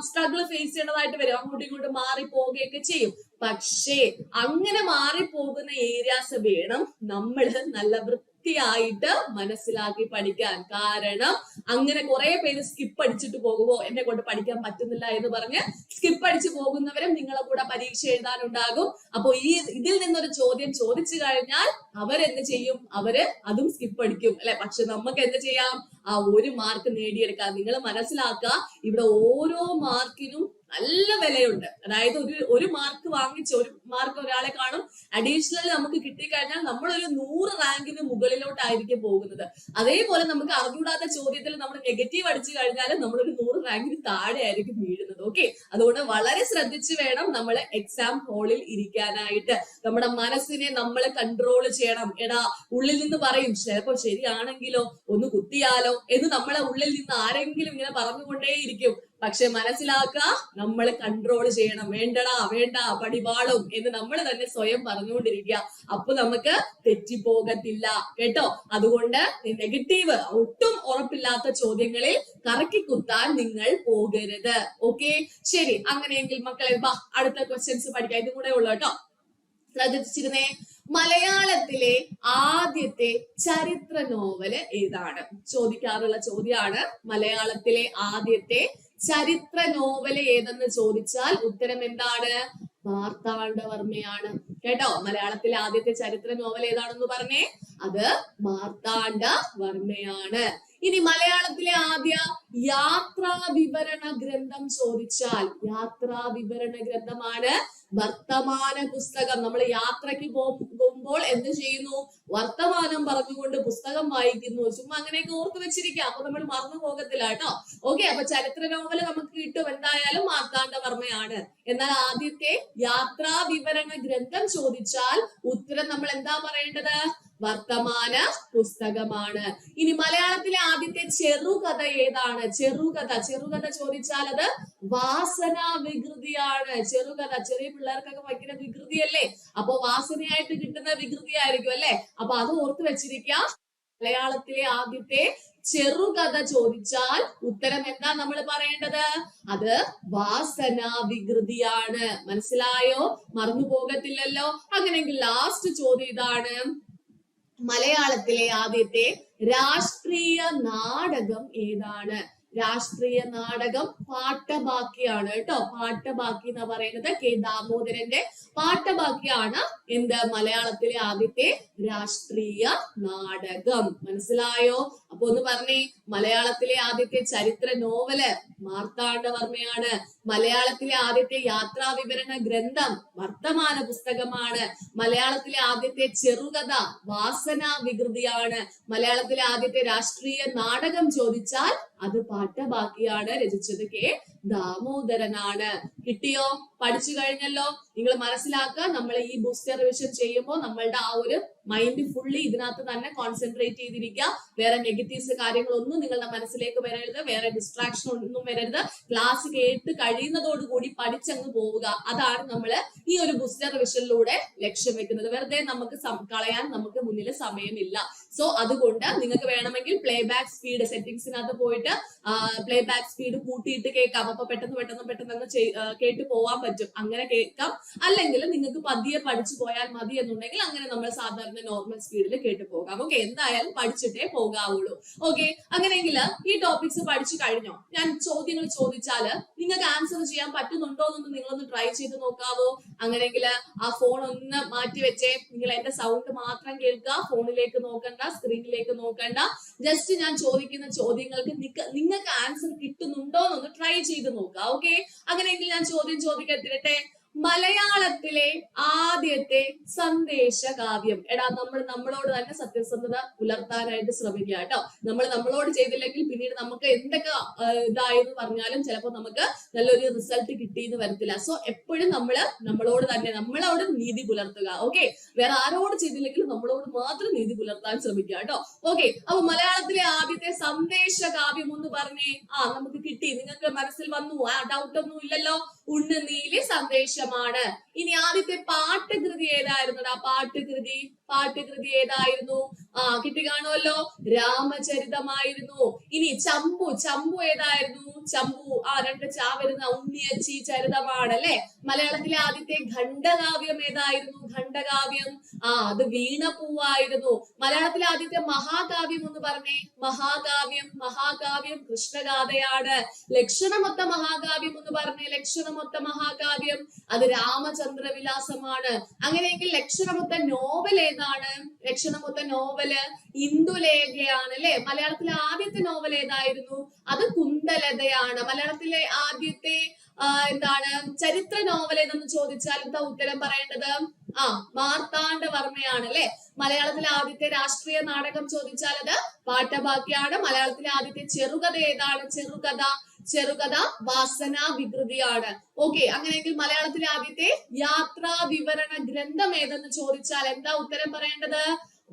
സ്ട്രഗിൾ ഫേസ് ചെയ്യേണ്ടതായിട്ട് വരും. അങ്ങോട്ടും ഇങ്ങോട്ടും മാറി പോവുകയൊക്കെ ചെയ്യും. പക്ഷേ അങ്ങനെ മാറിപ്പോകുന്ന ഏരിയാസ് വേണം നമ്മൾ നല്ല വൃത്തിയായിട്ട് മനസ്സിലാക്കി പഠിക്കാൻ. കാരണം അങ്ങനെ കുറെ പേര് സ്കിപ്പ് അടിച്ചിട്ട് പോകുമോ, എന്നെ കൊണ്ട് പഠിക്കാൻ പറ്റുന്നില്ല എന്ന് പറഞ്ഞ് സ്കിപ്പ് അടിച്ചു പോകുന്നവരും നിങ്ങളെ കൂടെ പരീക്ഷ എഴുതാനുണ്ടാകും. അപ്പൊ ഇതിൽ നിന്നൊരു ചോദ്യം ചോദിച്ചു കഴിഞ്ഞാൽ അവരെന്ത് ചെയ്യും? അവര് അതും സ്കിപ്പ് അടിക്കും അല്ലെ? പക്ഷെ നമുക്ക് എന്ത് ചെയ്യാം? ആ ഒരു മാർക്ക് നേടിയെടുക്കാം. നിങ്ങൾ മനസ്സിലാക്കുക, ഇവിടെ ഓരോ മാർക്കിനും നല്ല വിലയുണ്ട്. അതായത് ഒരു മാർക്ക് വാങ്ങിച്ച് ഒരു മാർക്ക് ഒരാളെ കാണും അഡീഷണൽ നമുക്ക് കിട്ടിക്കഴിഞ്ഞാൽ നമ്മളൊരു 100 റാങ്കിന് മുകളിലോട്ടായിരിക്കും പോകുന്നത്. അതേപോലെ നമുക്ക് അറിഞ്ഞൂടാത്ത ചോദ്യത്തിൽ നമ്മൾ നെഗറ്റീവ് അടിച്ചു കഴിഞ്ഞാൽ നമ്മളൊരു 100 റാങ്കിന് താഴെ ആയിരിക്കും വീഴുന്നത്. ഓക്കെ, അതുകൊണ്ട് വളരെ ശ്രദ്ധിച്ച് വേണം നമ്മൾ എക്സാം ഹാളിൽ ഇരിക്കാനായിട്ട്. നമ്മുടെ മനസ്സിനെ നമ്മൾ കൺട്രോൾ ചെയ്യണം. എടാ, ഉള്ളിൽ നിന്ന് പറയും ചിലപ്പോ ശരിയാണെങ്കിലോ, ഒന്ന് കുത്തിയാലോ എന്ന് നമ്മളെ ഉള്ളിൽ നിന്ന് ആരെങ്കിലും ഇങ്ങനെ പറഞ്ഞുകൊണ്ടേയിരിക്കും. പക്ഷെ മനസ്സിലാക്കുക, നമ്മൾ കൺട്രോൾ ചെയ്യണം. വേണ്ടടാ, വേണ്ട, പടിപാളും എന്ന് നമ്മൾ തന്നെ സ്വയം പറഞ്ഞുകൊണ്ടിരിക്കുക. അപ്പൊ നമുക്ക് തെറ്റിപ്പോകത്തില്ല കേട്ടോ. അതുകൊണ്ട് നെഗറ്റീവ് ഒട്ടും ഉറപ്പില്ലാത്ത ചോദ്യങ്ങളിൽ കറക്കി കുത്താൻ നിങ്ങൾ പോകരുത്. ഓക്കെ, ശരി. അങ്ങനെയെങ്കിൽ മക്കളെ അടുത്ത ക്വസ്റ്റ്യൻസ് പഠിക്കാം. ഇതും കൂടെ ഉള്ളു കേട്ടോ. ശ്രദ്ധിച്ചിരുന്നേ. മലയാളത്തിലെ ആദ്യത്തെ ചരിത്ര നോവല് ഏതാണ്? ചോദിക്കാറുള്ള ചോദ്യമാണ്. മലയാളത്തിലെ ആദ്യത്തെ ചരിത്ര നോവല് ഏതെന്ന് ചോദിച്ചാൽ ഉത്തരം എന്താണ്? മാർത്താണ്ഡവർമ്മയാണ് കേട്ടോ. മലയാളത്തിലെ ആദ്യത്തെ ചരിത്ര നോവൽ ഏതാണെന്ന് പറഞ്ഞേ? അത് മാർത്താണ്ഡവർമ്മയാണ്. ഇനി മലയാളത്തിലെ ആദ്യ യാത്രാ വിവരണ ഗ്രന്ഥം ചോദിച്ചാൽ യാത്രാ വിവരണ ഗ്രന്ഥമാണ് വർത്തമാന പുസ്തകം. നമ്മൾ യാത്രയ്ക്ക് പോകുമ്പോൾ എന്ത് ചെയ്യുന്നു? വർത്തമാനം പറഞ്ഞുകൊണ്ട് പുസ്തകം വായിക്കുന്നു. ചുമ്മാ അങ്ങനെയൊക്കെ ഓർത്ത് വെച്ചിരിക്കുക, അപ്പൊ നമ്മൾ മറന്നു പോകത്തില്ല കേട്ടോ. ഓക്കെ, അപ്പൊ ചരിത്ര നോവല് നമുക്ക് കിട്ടും എന്തായാലും മാർത്താണ്ഡവർമ്മയാണ്. എന്നാൽ ആദ്യത്തെ യാത്രാ വിവരണ ഗ്രന്ഥം ചോദിച്ചാൽ ഉത്തരം നമ്മൾ എന്താ പറയേണ്ടത്? വർത്തമാന പുസ്തകമാണ്. ഇനി മലയാളത്തിലെ ആദ്യത്തെ ചെറുകഥ ഏതാണ്? ചെറുകഥ ചോദിച്ചാൽ അത് വാസനാ വികൃതിയാണ്. ചെറുകഥ ചെറിയ പിള്ളേർക്കൊക്കെ ഭയങ്കര വികൃതിയല്ലേ, അപ്പൊ വാസനയായിട്ട് കിട്ടുന്ന വികൃതി ആയിരിക്കും അല്ലെ. അപ്പൊ അത് ഓർത്ത് വെച്ചിരിക്കാം. മലയാളത്തിലെ ആദ്യത്തെ ചെറുകഥ ചോദിച്ചാൽ ഉത്തരം എന്താ നമ്മൾ പറയേണ്ടത്? അത് വാസനാ വികൃതിയാണ്. മനസ്സിലായോ? മറന്നു പോകത്തില്ലല്ലോ. അങ്ങനെയെങ്കിൽ ലാസ്റ്റ് ചോദ്യം ഇതാണ്: മലയാളത്തിലെ ആദ്യത്തെ രാഷ്ട്രീയ നാടകം ഏതാണ്? രാഷ്ട്രീയ നാടകം പാട്ടബാക്കിയാണ് കേട്ടോ. പാട്ടബാക്കി എന്ന് പറയുന്നത് കെ ദാമോദരന്റെ പാട്ടബാക്കിയാണ് എന്ത്? മലയാളത്തിലെ ആദ്യത്തെ രാഷ്ട്രീയ നാടകം. മനസ്സിലായോ? അപ്പൊ ഒന്ന് പറഞ്ഞേ, മലയാളത്തിലെ ആദ്യത്തെ ചരിത്ര നോവല് മാർത്താണ്ഡവർമ്മയാണ്. മലയാളത്തിലെ ആദ്യത്തെ യാത്രാ വിവരണ ഗ്രന്ഥം വർത്തമാന പുസ്തകമാണ്. മലയാളത്തിലെ ആദ്യത്തെ ചെറുകഥ വാസനാ വികൃതിയാണ്. മലയാളത്തിലെ ആദ്യത്തെ രാഷ്ട്രീയ നാടകം ചോദിച്ചാൽ അത് പാട്ടബാക്കിയാണ്. രചിച്ചത് കെ ദാമോദരനാണ്. കിട്ടിയോ? പഠിച്ചു കഴിഞ്ഞല്ലോ. നിങ്ങൾ മനസ്സിലാക്കുക, നമ്മൾ ഈ ബൂസ്റ്റർ റിവിഷൻ ചെയ്യുമ്പോൾ നമ്മളുടെ ആ ഒരു മൈൻഡ് ഫുള്ളി ഇതിനകത്ത് തന്നെ കോൺസെൻട്രേറ്റ് ചെയ്തിരിക്കുക. വേറെ നെഗറ്റീവ്സ് കാര്യങ്ങളൊന്നും നിങ്ങളുടെ മനസ്സിലേക്ക് വരരുത്, വേറെ ഡിസ്ട്രാക്ഷൻ ഒന്നും വരരുത്. ക്ലാസ് കേട്ട് കഴിയുന്നതോടുകൂടി പഠിച്ചങ്ങ് പോവുക. അതാണ് നമ്മൾ ഈ ഒരു ബൂസ്റ്റർ റിവിഷനിലൂടെ ലക്ഷ്യം വെക്കുന്നത്. വെറുതെ നമുക്ക് കളയാൻ നമുക്ക് മുന്നിൽ സമയമില്ല. സോ അതുകൊണ്ട് നിങ്ങൾക്ക് വേണമെങ്കിൽ പ്ലേ ബാക്ക് സ്പീഡ് സെറ്റിംഗ്സിനകത്ത് പോയിട്ട് പ്ലേ ബാക്ക് സ്പീഡ് കൂട്ടിയിട്ട് കേൾക്കാം. അപ്പൊ പെട്ടെന്ന് അങ്ങ് കേട്ട് പോവാൻ പറ്റും. അങ്ങനെ കേൾക്കാം. അല്ലെങ്കിൽ നിങ്ങൾക്ക് പതിയെ പഠിച്ചു പോയാൽ മതി എന്നുണ്ടെങ്കിൽ അങ്ങനെ നമ്മൾ സാധാരണ നോർമൽ സ്പീഡിൽ കേട്ട് പോകാം. ഓക്കെ, എന്തായാലും പഠിച്ചിട്ടേ പോകാവുള്ളൂ. ഓക്കെ, അങ്ങനെയെങ്കിൽ ഈ ടോപ്പിക്സ് പഠിച്ചു കഴിഞ്ഞോ? ഞാൻ ചോദ്യങ്ങൾ ചോദിച്ചാല് നിങ്ങൾക്ക് ആൻസർ ചെയ്യാൻ പറ്റുന്നുണ്ടോ എന്നൊന്ന് നിങ്ങളൊന്ന് ട്രൈ ചെയ്ത് നോക്കാവോ? അങ്ങനെയെങ്കിൽ ആ ഫോൺ ഒന്ന് മാറ്റി വെച്ചേ. നിങ്ങൾ എന്റെ സൗണ്ട് മാത്രം കേൾക്കുക, ഫോണിലേക്ക് നോക്കണ്ട, സ്ക്രീനിലേക്ക് നോക്കണ്ട. ജസ്റ്റ് ഞാൻ ചോദിക്കുന്ന ചോദ്യങ്ങൾക്ക് നിങ്ങൾക്ക് ആൻസർ കിട്ടുന്നുണ്ടോ എന്നൊന്ന് ട്രൈ ചെയ്ത് നോക്കുക. ഓക്കെ, അങ്ങനെയെങ്കിൽ ഞാൻ ചോദ്യം ചോദിക്കത്തിരട്ടെ. മലയാളത്തിലെ ആദ്യത്തെ സന്ദേശകാവ്യം. എടാ, നമ്മളോട് തന്നെ സത്യസന്ധത പുലർത്താനായിട്ട് ശ്രമിക്കുക കേട്ടോ. നമ്മളോട് ചെയ്തില്ലെങ്കിൽ പിന്നീട് നമുക്ക് എന്തൊക്കെ ഇതായെന്ന് പറഞ്ഞാലും ചിലപ്പോൾ നമുക്ക് നല്ലൊരു റിസൾട്ട് കിട്ടിയെന്ന് വരത്തില്ല. സോ എപ്പോഴും നമ്മളോട് നീതി പുലർത്തുക. ഓക്കെ, വേറെ ആരോട് ചെയ്തില്ലെങ്കിലും നമ്മളോട് മാത്രം നീതി പുലർത്താൻ ശ്രമിക്കുക കേട്ടോ. ഓക്കെ, അപ്പൊ മലയാളത്തിലെ ആദ്യത്തെ സന്ദേശകാവ്യം ഒന്ന് പറഞ്ഞേ. നമുക്ക് കിട്ടി, നിങ്ങൾക്ക് മനസ്സിൽ വന്നു, ഡൗട്ട് ഒന്നും ഇല്ലല്ലോ. ഉണ്ണുനീലി സന്ദേശമാണ്. ഇനി ആദ്യത്തെ പാട്ടുകൃതി ഏതായിരുന്നു? പാട്ടുകൃതി ഏതായിരുന്നു? കിട്ടി കാണുമല്ലോ, രാമചരിതമായിരുന്നു. ഇനി ചമ്പു ഏതായിരുന്നു? രണ്ട് വരുന്ന ഉണ്ണിയച്ചി ചരിതമാണ് അല്ലെ. മലയാളത്തിലെ ആദ്യത്തെ ഖണ്ഡകാവ്യം ഏതായിരുന്നു? ഖണ്ഡകാവ്യം അത് വീണപൂവായിരുന്നു. മലയാളത്തിലെ ആദ്യത്തെ മഹാകാവ്യം ഒന്ന് പറഞ്ഞേ. മഹാകാവ്യം കൃഷ്ണഗാഥയാണ്. ലക്ഷണമൊത്ത മഹാകാവ്യം ഒന്ന് പറഞ്ഞേ. ലക്ഷണമൊത്ത മഹാകാവ്യം അത് രാമചന്ദ്ര വിലാസമാണ്. അങ്ങനെയെങ്കിൽ ലക്ഷണമൊത്ത നോവൽ ഏതാണ്? ലക്ഷണമൊത്ത നോവല് ഇന്ദുലേഖയാണ് അല്ലെ. മലയാളത്തിലെ ആദ്യത്തെ നോവൽ ഏതായിരുന്നു? അത് കുന്തലതയാണ്. മലയാളത്തിലെ ആദ്യത്തെ ചരിത്ര നോവൽ ഏതെന്ന് ചോദിച്ചാൽ എന്താ ഉത്തരം പറയേണ്ടത്? മാർത്താണ്ഡവർമ്മയാണ് അല്ലെ. മലയാളത്തിലെ ആദ്യത്തെ രാഷ്ട്രീയ നാടകം ചോദിച്ചാൽ അത് പാട്ടബാക്കിയാണ്. മലയാളത്തിലെ ആദ്യത്തെ ചെറുകഥ ഏതാണ്? ചെറുകഥ വാസനാ വികൃതിയാണ്. ഓക്കെ, അങ്ങനെയെങ്കിൽ മലയാളത്തിലെ ആദ്യത്തെ യാത്രാ വിവരണ ഗ്രന്ഥം ഏതെന്ന് ചോദിച്ചാൽ എന്താ ഉത്തരം പറയേണ്ടത്?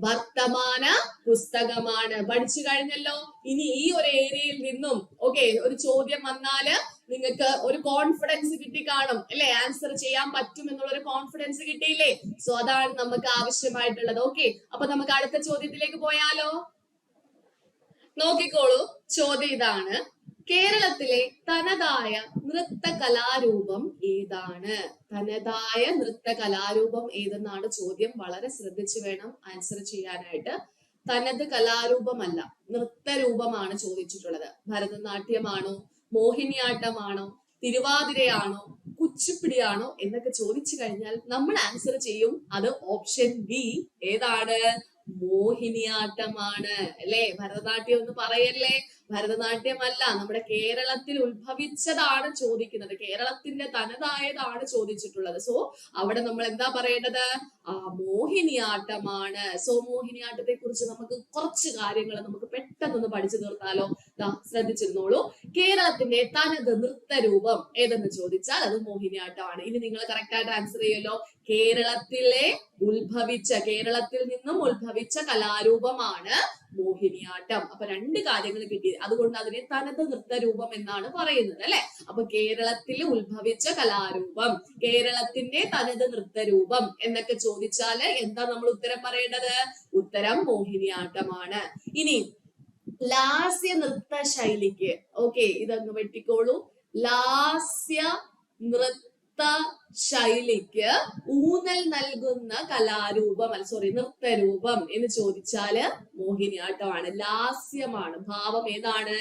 വർത്തമാന പുസ്തകമാണ്. പഠിച്ചു കഴിഞ്ഞല്ലോ. ഇനി ഈ ഒരു ഏരിയയിൽ നിന്നും ഒരു ചോദ്യം വന്നാല് നിങ്ങൾക്ക് ഒരു കോൺഫിഡൻസ് കിട്ടി കാണും അല്ലെ. ആൻസർ ചെയ്യാൻ പറ്റും എന്നുള്ളൊരു കോൺഫിഡൻസ് കിട്ടിയില്ലേ? സോ അതാണ് നമുക്ക് ആവശ്യമായിട്ടുള്ളത്. ഓക്കെ, അപ്പൊ നമുക്ക് അടുത്ത ചോദ്യത്തിലേക്ക് പോയാലോ? നോക്കിക്കോളൂ, ചോദ്യം ഇതാണ്: കേരളത്തിലെ തനതായ നൃത്ത കലാരൂപം ഏതാണ്? തനതായ നൃത്ത കലാരൂപം ഏതെന്നാണ് ചോദ്യം. വളരെ ശ്രദ്ധിച്ചു വേണം ആൻസർ ചെയ്യാനായിട്ട്. തനത് കലാരൂപമല്ല, നൃത്തരൂപമാണ് ചോദിച്ചിട്ടുള്ളത്. ഭരതനാട്യമാണോ, മോഹിനിയാട്ടമാണോ, തിരുവാതിരയാണോ, കുച്ചിപ്പിടിയാണോ എന്നൊക്കെ ചോദിച്ചു കഴിഞ്ഞാൽ നമ്മൾ ആൻസർ ചെയ്യും അത് ഓപ്ഷൻ ബി. ഏതാണ്? മോഹിനിയാട്ടമാണ് അല്ലെ. ഭരതനാട്യം ഒന്ന് പറയല്ലേ. ഭരതനാട്യമല്ല, നമ്മുടെ കേരളത്തിൽ ഉത്ഭവിച്ചതാണ് ചോദിക്കുന്നത്, കേരളത്തിന്റെ തനതായതാണ് ചോദിച്ചിട്ടുള്ളത്. സോ അവിടെ നമ്മൾ എന്താ പറയേണ്ടത്? മോഹിനിയാട്ടമാണ്. സോ മോഹിനിയാട്ടത്തെ കുറിച്ച് നമുക്ക് കുറച്ച് കാര്യങ്ങൾ നമുക്ക് പെട്ടെന്ന് പഠിച്ചു തീർത്താലോ? ശ്രദ്ധിച്ചിരുന്നോളൂ. കേരളത്തിന്റെ തനത് നൃത്തരൂപം ഏതെന്ന് ചോദിച്ചാൽ അത് മോഹിനിയാട്ടമാണ്. ഇനി നിങ്ങൾ കറക്റ്റ് ആയിട്ട് ആൻസർ ചെയ്യുമല്ലോ. കേരളത്തിൽ നിന്നും ഉത്ഭവിച്ച കലാരൂപമാണ് മോഹിനിയാട്ടം. അപ്പൊ രണ്ട് കാര്യങ്ങൾ കിട്ടി, അതുകൊണ്ട് അതിനെ തനത് നൃത്തരൂപം എന്നാണ് പറയുന്നത്, അല്ലെ? അപ്പൊ കേരളത്തിൽ ഉത്ഭവിച്ച കലാരൂപം, കേരളത്തിന്റെ തനത് നൃത്തരൂപം എന്നൊക്കെ ചോദിച്ചാല് എന്താ നമ്മൾ ഉത്തരം പറയേണ്ടത്? ഉത്തരം മോഹിനിയാട്ടമാണ്. ഇനി ലാസ്യ നൃത്ത ശൈലിക്ക്, ഓക്കെ, ഇതങ്ങ് വെട്ടിക്കോളൂ. ലാസ്യ നൃത്ത ശൈലിക്ക് ഊന്നൽ നൽകുന്ന കലാരൂപം, നൃത്തരൂപം എന്ന് ചോദിച്ചാല് മോഹിനിയാട്ടമാണ്. ലാസ്യമാണ്, ഭാവം ഏതാണ്?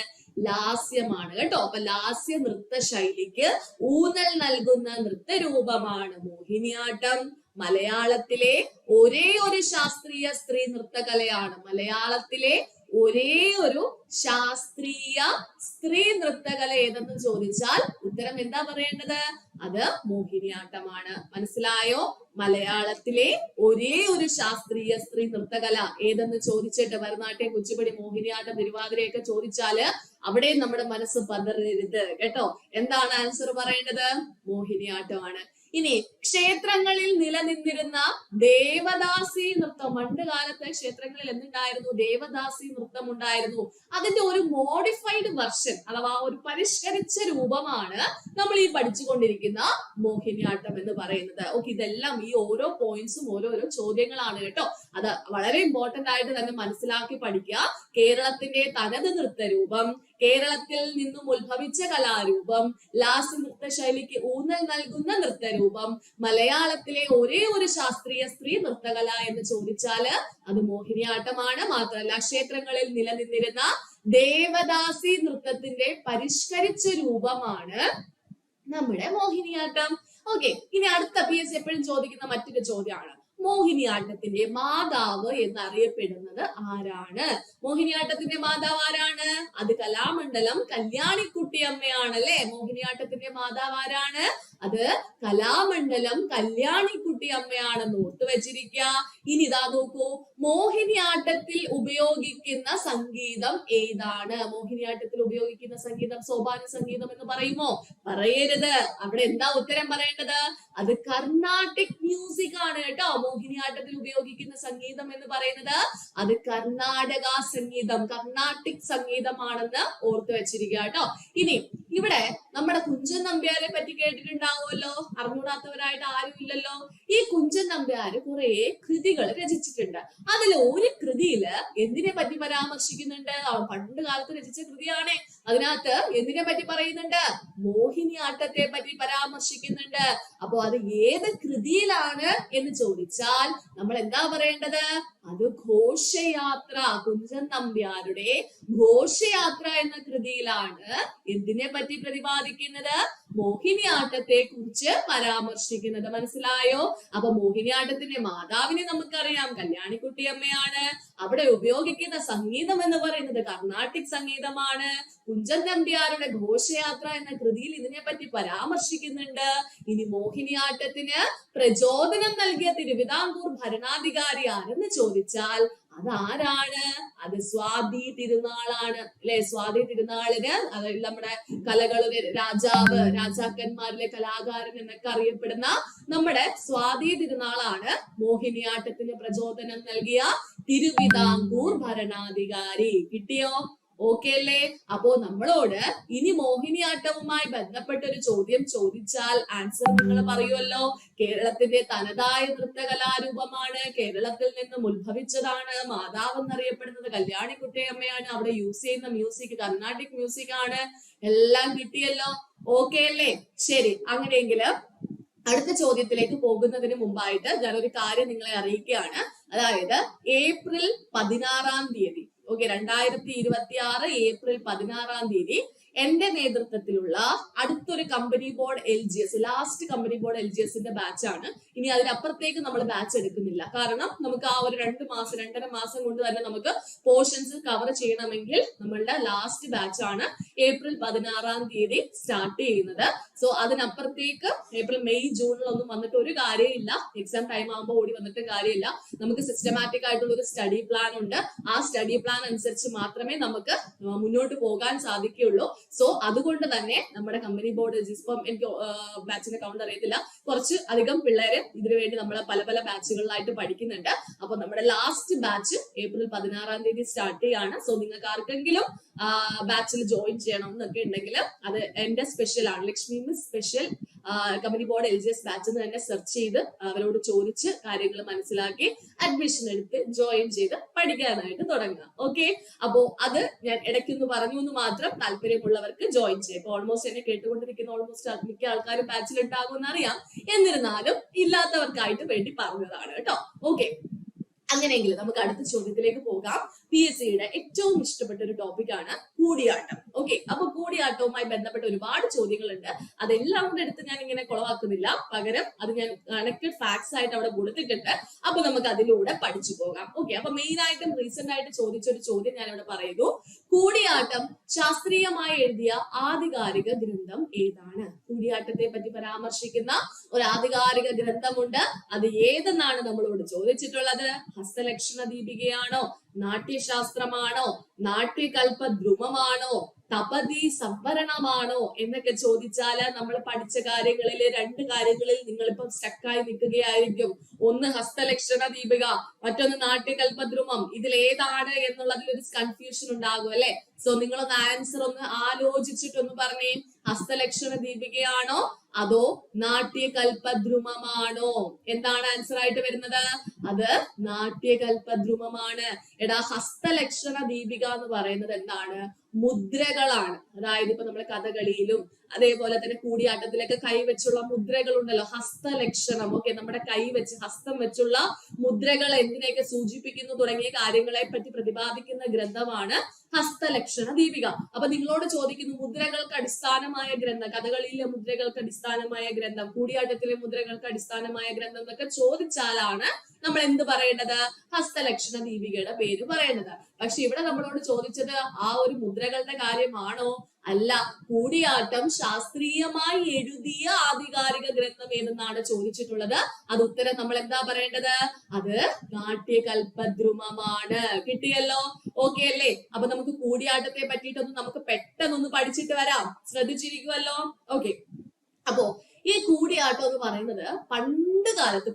ലാസ്യമാണ് കേട്ടോ. അപ്പൊ ലാസ്യ നൃത്ത ശൈലിക്ക് ഊന്നൽ നൽകുന്ന നൃത്തരൂപമാണ് മോഹിനിയാട്ടം. മലയാളത്തിലെ ഒരേ ഒരു ശാസ്ത്രീയ സ്ത്രീ നൃത്തകലയാണ്. മലയാളത്തിലെ ഒരേ ഒരു ശാസ്ത്രീയ സ്ത്രീ നൃത്തകല ഏതെന്ന് ചോദിച്ചാൽ ഉത്തരം എന്താ പറയേണ്ടത്? അത് മോഹിനിയാട്ടമാണ്. മനസ്സിലായോ? മലയാളത്തിലെ ഒരേ ഒരു ശാസ്ത്രീയ സ്ത്രീ നൃത്തകല ഏതെന്ന് ചോദിച്ചിട്ട് ഭരതനാട്യം, കുച്ചിപ്പുടി, മോഹിനിയാട്ടം, തിരുവാതിരയൊക്കെ ചോദിച്ചാല് അവിടെ നമ്മുടെ മനസ്സ് പതറരുത് കേട്ടോ. എന്താണ് ആൻസർ പറയേണ്ടത്? മോഹിനിയാട്ടമാണ്. ഇനി ക്ഷേത്രങ്ങളിൽ നിലനിന്നിരുന്ന ദേവദാസി നൃത്തം, പണ്ട് കാലത്തെ ക്ഷേത്രങ്ങളിൽ എന്തുണ്ടായിരുന്നു? ദേവദാസി നൃത്തം ഉണ്ടായിരുന്നു. അതിന്റെ ഒരു മോഡിഫൈഡ് വെർഷൻ അഥവാ ഒരു പരിഷ്കരിച്ച രൂപമാണ് നമ്മൾ ഈ പഠിച്ചുകൊണ്ടിരിക്കുന്ന മോഹിനിയാട്ടം എന്ന് പറയുന്നത്. ഓക്കെ, ഇതെല്ലാം ഈ ഓരോ പോയിന്റ്സും ഓരോരോ ചോദ്യങ്ങളാണ് കേട്ടോ. അത് വളരെ ഇമ്പോർട്ടന്റ് ആയിട്ട് തന്നെ മനസ്സിലാക്കി പഠിക്കുക. കേരളത്തിന്റെ തനത് നൃത്തരൂപം, കേരളത്തിൽ നിന്നും ഉത്ഭവിച്ച കലാരൂപം, ലാസ്യ നൃത്ത ശൈലിക്ക് ഊന്നൽ നൽകുന്ന നൃത്തരൂപം, മലയാളത്തിലെ ഒരേ ഒരു ശാസ്ത്രീയ സ്ത്രീ നൃത്തകല എന്ന് ചോദിച്ചാല് അത് മോഹിനിയാട്ടമാണ്. മാത്രമല്ല ക്ഷേത്രങ്ങളിൽ നിലനിന്നിരുന്ന ദേവദാസി നൃത്തത്തിന്റെ പരിഷ്കരിച്ച രൂപമാണ് നമ്മുടെ മോഹിനിയാട്ടം. ഓക്കെ, ഇനി അടുത്ത PSC എപ്പോഴും ചോദിക്കുന്ന മറ്റൊരു ചോദ്യമാണ്, മോഹിനിയാട്ടത്തിന്റെ മാതാവ് എന്നറിയപ്പെടുന്നത് ആരാണ്? മോഹിനിയാട്ടത്തിന്റെ മാതാവ് ആരാണ്? അത് കലാമണ്ഡലം കല്യാണിക്കുട്ടിയമ്മയാണ്, അല്ലെ? മോഹിനിയാട്ടത്തിന്റെ മാതാവ് ആരാണ്? അത് കലാമണ്ഡലം കല്യാണിക്കുട്ടിയമ്മയാണെന്ന് ഓർത്തു വെച്ചിരിക്കുക. ഇനി ഇതാ നോക്കൂ, മോഹിനിയാട്ടത്തിൽ ഉപയോഗിക്കുന്ന സംഗീതം ഏതാണ്? മോഹിനിയാട്ടത്തിൽ ഉപയോഗിക്കുന്ന സംഗീതം സോപാന സംഗീതം എന്ന് പറയുമോ? പറയരുത്. അവിടെ എന്താ ഉത്തരം പറയേണ്ടത്? അത് കർണാട്ടിക് മ്യൂസിക് ആണ് കേട്ടോ. മോഹിനിയാട്ടത്തിൽ ഉപയോഗിക്കുന്ന സംഗീതം എന്ന് പറയുന്നത് അത് കർണാടക സംഗീതം, കർണാട്ടിക് സംഗീതമാണെന്ന് ഓർത്തു വെച്ചിരിക്കുക കേട്ടോ. ഇനി ഇവിടെ നമ്മുടെ കുഞ്ചൻ നമ്പ്യാരെ പറ്റി കേട്ടിട്ടുണ്ടാവുമല്ലോ. അറിഞ്ഞൂടാത്തവരായിട്ട് ആരും ഇല്ലല്ലോ. ഈ കുഞ്ചൻ നമ്പ്യാര് കുറെ കൃതികൾ രചിച്ചിട്ടുണ്ട്. അതിൽ ഒരു കൃതിയില് എന്തിനെ പറ്റി പരാമർശിക്കുന്നുണ്ട്? അവൻ പണ്ട് കാലത്ത് രചിച്ച കൃതിയാണ്. അതിനകത്ത് എന്തിനെ പറ്റി പറയുന്നുണ്ട്? മോഹിനിയാട്ടത്തെ പറ്റി പരാമർശിക്കുന്നുണ്ട്. അപ്പൊ അത് ഏത് കൃതിയിലാണ് എന്ന് ചോദിച്ചാൽ നമ്മൾ എന്താ പറയേണ്ടത്? അത് ഘോഷയാത്ര, കുഞ്ചൻ നമ്പ്യാരുടെ ഘോഷയാത്ര എന്ന കൃതിയിലാണ് എന്തിനെ പറ്റി പ്രതിപാദിക്കുന്നത്? മോഹിനിയാട്ടത്തെ കുറിച്ച് പരാമർശിക്കുന്നത്. മനസ്സിലായോ? അപ്പൊ മോഹിനിയാട്ടത്തിന്റെ മാതാവിനെ നമുക്കറിയാം, കല്യാണിക്കുട്ടിയമ്മയാണ്. അവിടെ ഉപയോഗിക്കുന്ന സംഗീതം എന്ന് പറയുന്നത് കർണാട്ടിക് സംഗീതമാണ്. കുഞ്ചൻ നമ്പ്യാരുടെ ഘോഷയാത്ര എന്ന കൃതിയിൽ ഇതിനെ പറ്റി പരാമർശിക്കുന്നുണ്ട്. ഇനി മോഹിനിയാട്ടത്തിന് പ്രചോദനം നൽകിയ തിരുവിതാംകൂർ ഭരണാധികാരി ആരെന്ന് ചോദിച്ചാൽ അതാരാണ്? അത് സ്വാതി തിരുനാളാണ്, അല്ലെ? സ്വാതി തിരുനാളിന് അതായത് നമ്മുടെ കലകളുടെ രാജാവ്, രാജാക്കന്മാരിലെ കലാകാരൻ എന്നൊക്കെ അറിയപ്പെടുന്ന നമ്മുടെ സ്വാതി തിരുനാളാണ് മോഹിനിയാട്ടത്തിന് പ്രചോദനം നൽകിയ തിരുവിതാംകൂർ ഭരണാധികാരി. കിട്ടിയോ? ഓക്കെ അല്ലേ? അപ്പോ നമ്മളോട് ഇനി മോഹിനിയാട്ടവുമായി ബന്ധപ്പെട്ട ഒരു ചോദ്യം ചോദിച്ചാൽ ആൻസർ നിങ്ങൾ പറയുമല്ലോ. കേരളത്തിന്റെ തനതായ നൃത്ത കലാരൂപമാണ്, കേരളത്തിൽ നിന്നും ഉത്ഭവിച്ചതാണ്, മാതാവ് എന്നറിയപ്പെടുന്നത് കല്യാണിക്കുട്ടിയമ്മയാണ്, അവിടെ യൂസ് ചെയ്യുന്ന മ്യൂസിക് കർണാട്ടിക് മ്യൂസിക് ആണ്. എല്ലാം കിട്ടിയല്ലോ. ഓക്കെ അല്ലേ? ശരി, അങ്ങനെയെങ്കിൽ അടുത്ത ചോദ്യത്തിലേക്ക് പോകുന്നതിന് മുമ്പായിട്ട് ഞാനൊരു കാര്യം നിങ്ങളെ അറിയിക്കുകയാണ്. അതായത് ഏപ്രിൽ 16 ഓക്കെ, 2026 ഏപ്രിൽ 16 എന്റെ നേതൃത്വത്തിലുള്ള അടുത്തൊരു company board LGS, last company board LGSന്റെ ബാച്ചാണ്. ഇനി അതിനപ്പുറത്തേക്ക് നമ്മൾ ബാച്ച് എടുക്കുന്നില്ല. കാരണം നമുക്ക് ആ ഒരു 2-2.5 മാസം കൊണ്ട് തന്നെ നമുക്ക് പോർഷൻസ് കവർ ചെയ്യണമെങ്കിൽ നമ്മളുടെ ലാസ്റ്റ് ബാച്ച് ആണ് ഏപ്രിൽ 16-ാം തീയതി സ്റ്റാർട്ട് ചെയ്യുന്നത്. സോ അതിനപ്പുറത്തേക്ക് ഏപ്രിൽ മെയ് ജൂണിലൊന്നും വന്നിട്ട് ഒരു കാര്യമില്ല. എക്സാം ടൈം ആകുമ്പോൾ ഓടി വന്നിട്ട് കാര്യമില്ല. നമുക്ക് സിസ്റ്റമാറ്റിക് ആയിട്ടുള്ള ഒരു സ്റ്റഡി പ്ലാൻ ഉണ്ട്. ആ സ്റ്റഡി പ്ലാൻ അനുസരിച്ച് മാത്രമേ നമുക്ക് മുന്നോട്ട് പോകാൻ സാധിക്കുകയുള്ളൂ. സോ അതുകൊണ്ട് തന്നെ നമ്മുടെ കമ്പനി ബോർഡ് ഇപ്പം എനിക്ക് ബാച്ചിന്റെ കൗണ്ട് അറിയത്തില്ല, കുറച്ച് അധികം പിള്ളേര് ഇതിനു വേണ്ടി നമ്മൾ പല പല ബാച്ചുകളിലായിട്ട് പഠിക്കുന്നുണ്ട്. അപ്പൊ നമ്മുടെ ലാസ്റ്റ് ബാച്ച് ഏപ്രിൽ 16-ാം തീയതി സ്റ്റാർട്ട് ചെയ്യാണ്. സോ നിങ്ങൾക്ക് ആർക്കെങ്കിലും ബാച്ചിൽ ജോയിൻ ചെയ്യണം എന്നൊക്കെ ഉണ്ടെങ്കിൽ അത് എന്റെ സ്പെഷ്യൽ ആണ്, Lakshmi miss special company board LGS batch എന്ന് തന്നെ സെർച്ച് ചെയ്ത് അവരോട് ചോദിച്ച് കാര്യങ്ങൾ മനസ്സിലാക്കി അഡ്മിഷൻ എടുത്ത് ജോയിൻ ചെയ്ത് പഠിക്കാനായിട്ട് തുടങ്ങുക. ഓക്കെ, അപ്പോ അത് ഞാൻ ഇടയ്ക്കൊന്ന് പറഞ്ഞു എന്ന് മാത്രം. താല്പര്യമുള്ളവർക്ക് ജോയിൻ ചെയ്യാം. ഇപ്പൊ ഓൾമോസ്റ്റ് എന്നെ കേട്ടുകൊണ്ടിരിക്കുന്ന ഓൾമോസ്റ്റ് മിക്ക ആൾക്കാരും ബാച്ചിൽ ഉണ്ടാകുമെന്ന് അറിയാം. എന്നിരുന്നാലും ഇല്ലാത്തവർക്കായിട്ട് വേണ്ടി പറഞ്ഞതാണ് കേട്ടോ. ഓക്കെ, അങ്ങനെയെങ്കിൽ നമുക്ക് അടുത്ത ചോദ്യത്തിലേക്ക് പോകാം. PSCയുടെ ഏറ്റവും ഇഷ്ടപ്പെട്ട ഒരു ടോപ്പിക്കാണ് കൂടിയാട്ടം. ഓക്കെ, അപ്പൊ കൂടിയാട്ടവുമായി ബന്ധപ്പെട്ട ഒരുപാട് ചോദ്യങ്ങളുണ്ട്. അതെല്ലാം കൂടെ എടുത്ത് ഞാൻ ഇങ്ങനെ കുളവാക്കുന്നില്ല, പകരം അത് ഞാൻ കണക്റ്റഡ് ഫാക്ട്സ് ആയിട്ട് അവിടെ കൊടുത്തിട്ടുണ്ട്. അപ്പൊ നമുക്ക് അതിലൂടെ പഠിച്ചു പോകാം. ഓക്കെ, അപ്പൊ മെയിൻ ആയിട്ടും റീസെന്റ് ആയിട്ട് ചോദിച്ച ഒരു ചോദ്യം ഞാൻ ഇവിടെ പറയുന്നു. കൂടിയാട്ടം ശാസ്ത്രീയമായി എഴുതിയ ആധികാരിക ഗ്രന്ഥം ഏതാണ്? കൂടിയാട്ടത്തെ പറ്റി പരാമർശിക്കുന്ന ഒരു ആധികാരിക ഗ്രന്ഥമുണ്ട്. അത് ഏതെന്നാണ് നമ്മളോട് ചോദിച്ചിട്ടുള്ളത്. ഹസ്തലക്ഷണ ദീപികയാണോ, നാട്യശാസ്ത്രമാണോ, നാട്യകൽപദ്രുമമാണോ, തപതി സംവരണമാണോ എന്നൊക്കെ ചോദിച്ചാല് നമ്മൾ പഠിച്ച കാര്യങ്ങളിൽ 2 കാര്യങ്ങളിൽ നിങ്ങളിപ്പം സ്റ്റക്കായി നിൽക്കുകയായിരിക്കും. ഒന്ന് ഹസ്തലക്ഷണ ദീപിക, മറ്റൊന്ന് നാട്യകൽപദ്രുമം. ഇതിൽ ഏതാണ് എന്നുള്ളതിൽ ഒരു കൺഫ്യൂഷൻ ഉണ്ടാകും അല്ലെ? സോ നിങ്ങളൊന്ന് ആൻസർ ഒന്ന് ആലോചിച്ചിട്ടൊന്ന് പറഞ്ഞേ. ഹസ്തലക്ഷണ ദീപികയാണോ അതോ നാട്യകൽപദ്രുമമാണോ? എന്താണ് ആൻസർ ആയിട്ട് വരുന്നത്? അത് നാട്യകൽപദ്രുമമാണ്. എടാ, ഹസ്തലക്ഷണ ദീപിക എന്ന് പറയുന്നത് എന്താണ്? മുദ്രകളാണ്. അതായത് ഇപ്പൊ നമ്മള് കഥകളിയിലും അതേപോലെ തന്നെ കൂടിയാട്ടത്തിലൊക്കെ കൈവച്ചുള്ള മുദ്രകൾ ഉണ്ടല്ലോ, ഹസ്തലക്ഷണം. ഓക്കെ, നമ്മുടെ കൈ വെച്ച് ഹസ്തം വെച്ചുള്ള മുദ്രകൾ എന്തിനെയൊക്കെ സൂചിപ്പിക്കുന്നു തുടങ്ങിയ കാര്യങ്ങളെ പറ്റി പ്രതിപാദിക്കുന്ന ഗ്രന്ഥമാണ് ഹസ്തലക്ഷണ ദീപിക. അപ്പൊ നിങ്ങളോട് ചോദിക്കുന്നു, മുദ്രകൾക്ക് അടിസ്ഥാനമായ ഗ്രന്ഥം, കഥകളിയിലെ മുദ്രകൾക്ക് അടിസ്ഥാനമായ ഗ്രന്ഥം, കൂടിയാട്ടത്തിലെ മുദ്രകൾക്ക് അടിസ്ഥാനമായ ഗ്രന്ഥം എന്നൊക്കെ ചോദിച്ചാലാണ് നമ്മൾ എന്ത് പറയേണ്ടത്? ഹസ്തലക്ഷണ ദീപികയുടെ പേര് പറയേണ്ടത്. പക്ഷെ ഇവിടെ നമ്മളോട് ചോദിച്ചത് ആ ഒരു മുദ്രകളുടെ കാര്യമാണോ? അല്ല. കൂടിയാട്ടം ശാസ്ത്രീയമായി എഴുതിയ ആധികാരിക ഗ്രന്ഥം ഏതെന്നാണ് ചോദിച്ചിട്ടുള്ളത്. അത് ഉത്തരം നമ്മൾ എന്താ പറയേണ്ടത്? അത് നാട്യകൽപദ്രുമമാണ്. കിട്ടിയല്ലോ? ഓക്കെ അല്ലേ? അപ്പൊ നമുക്ക് കൂടിയാട്ടത്തെ പറ്റിയിട്ടൊന്ന് നമുക്ക് പെട്ടെന്നൊന്ന് പഠിച്ചിട്ട് വരാം. ശ്രദ്ധിച്ചിരിക്കുമല്ലോ? ഓക്കെ, അപ്പോ ഈ കൂടിയാട്ടം എന്ന് പറയുന്നത് പണ്ട് കാലത്ത്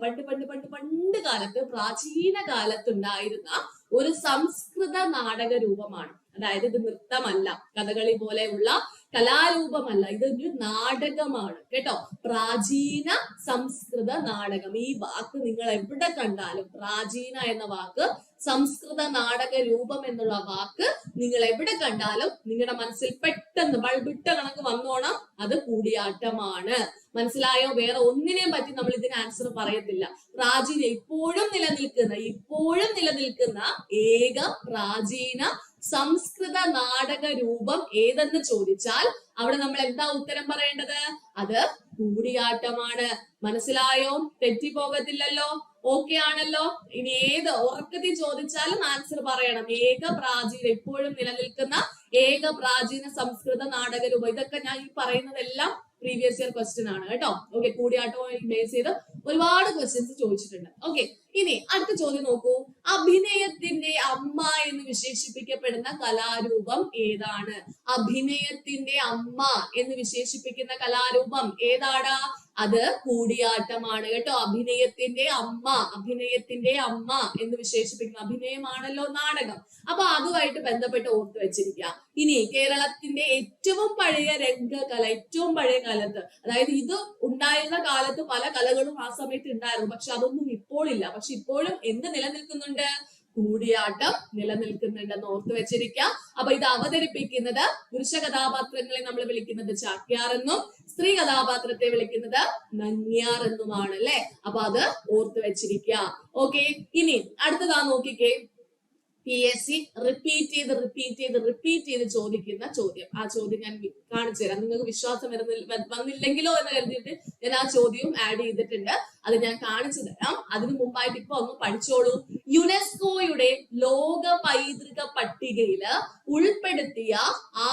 പ്രാചീന കാലത്ത് ഉണ്ടായിരുന്ന ഒരു സംസ്കൃത നാടക രൂപമാണ്. അതായത് ഇത് നൃത്തമല്ല, കഥകളി പോലെയുള്ള കലാരൂപമല്ല, ഇതൊരു നാടകമാണ് കേട്ടോ. പ്രാചീന സംസ്കൃത നാടകം. ഈ വാക്ക് നിങ്ങൾ എവിടെ കണ്ടാലും, പ്രാചീന എന്ന വാക്ക്, സംസ്കൃത നാടക രൂപം എന്നുള്ള വാക്ക് നിങ്ങൾ എവിടെ കണ്ടാലും നിങ്ങളുടെ മനസ്സിൽ പെട്ടെന്ന് ബൾബിട്ട കണക്ക് വന്നോണം, അത് കൂടിയാട്ടമാണ്. മനസ്സിലായോ? വേറെ ഒന്നിനെയും പറ്റി നമ്മൾ ഇതിന് ആൻസർ പറയത്തില്ല. പ്രാചീന ഇപ്പോഴും നിലനിൽക്കുന്ന ഏക പ്രാചീന സംസ്കൃത നാടക രൂപം ഏതെന്ന് ചോദിച്ചാൽ അവിടെ നമ്മൾ എന്താ ഉത്തരം പറയേണ്ടത്? അത് കൂടിയാട്ടമാണ്. മനസ്സിലായോ? തെറ്റിപ്പോകത്തില്ലല്ലോ? ഓക്കെ ആണല്ലോ? ഇനി ഏത് ഉറക്കത്തിൽ ചോദിച്ചാലും ആൻസർ പറയണം. ഇപ്പോഴും നിലനിൽക്കുന്ന ഏക പ്രാചീന സംസ്കൃത നാടക രൂപം. ഇതൊക്കെ ഞാൻ ഈ പറയുന്നതെല്ലാം പ്രീവിയസ് ഇയർ ക്വസ്റ്റ്യൻ ആണ് കേട്ടോ. ഓക്കെ, കൂടിയാട്ടവുമായി ബേസ് ചെയ്ത് ഒരുപാട് ക്വസ്റ്റ്യൻസ് ചോദിച്ചിട്ടുണ്ട്. ഓക്കെ, ഇനി അടുത്ത ചോദ്യം നോക്കൂ. അഭിനയത്തിന്റെ അമ്മ എന്ന് വിശേഷിപ്പിക്കപ്പെടുന്ന കലാരൂപം ഏതാണ്? അഭിനയത്തിന്റെ അമ്മ എന്ന് വിശേഷിപ്പിക്കുന്ന കലാരൂപം ഏതാണ്? അത് കൂടിയാട്ടമാണ് കേട്ടോ. അഭിനയത്തിന്റെ അമ്മ എന്ന് വിശേഷിപ്പിക്കുന്ന, അഭിനയമാണല്ലോ നാടകം. അപ്പൊ അതുമായിട്ട് ബന്ധപ്പെട്ട് ഓർത്തു വെച്ചിരിക്കുക. ഇനി കേരളത്തിന്റെ ഏറ്റവും പഴയ രംഗകല, ഏറ്റവും പഴയ കാലത്ത്, അതായത് ഇത് ഉണ്ടായിരുന്ന കാലത്ത് പല കലകളും ആ സമയത്ത് ഉണ്ടായിരുന്നു. പക്ഷെ അതൊന്നും ഇപ്പോൾ ഇല്ല. പക്ഷെ ഇപ്പോഴും എന്ത് നിലനിൽക്കുന്നുണ്ട്? കൂടിയാട്ടം നിലനിൽക്കുന്നുണ്ടെന്ന് ഓർത്തു വെച്ചിരിക്കുക. അപ്പൊ ഇത് അവതരിപ്പിക്കുന്നത് പുരുഷ കഥാപാത്രങ്ങളെ നമ്മൾ വിളിക്കുന്നത് ചാക്യാർ എന്നും സ്ത്രീ കഥാപാത്രത്തെ വിളിക്കുന്നത് നങ്ങ്യാർ എന്നുമാണ് അല്ലെ. അപ്പൊ അത് ഓർത്തു വെച്ചിരിക്കുക. ഓക്കെ, ഇനി അടുത്തതാ നോക്കിക്കേ. PSC റിപ്പീറ്റ് ചെയ്ത് ചോദിക്കുന്ന ചോദ്യം. ആ ചോദ്യം ഞാൻ കാണിച്ചു തരാം. നിങ്ങൾക്ക് വിശ്വാസം വന്നില്ലെങ്കിലോ എന്ന് കരുതിയിട്ട് ഞാൻ ആ ചോദ്യവും ആഡ് ചെയ്തിട്ടുണ്ട്. അത് ഞാൻ കാണിച്ചു തരാം. അതിനു മുമ്പായിട്ട് ഇപ്പൊ ഒന്ന് പഠിച്ചോളൂ. യുനെസ്കോയുടെ ലോക പൈതൃക പട്ടികയിൽ ഉൾപ്പെടുത്തിയ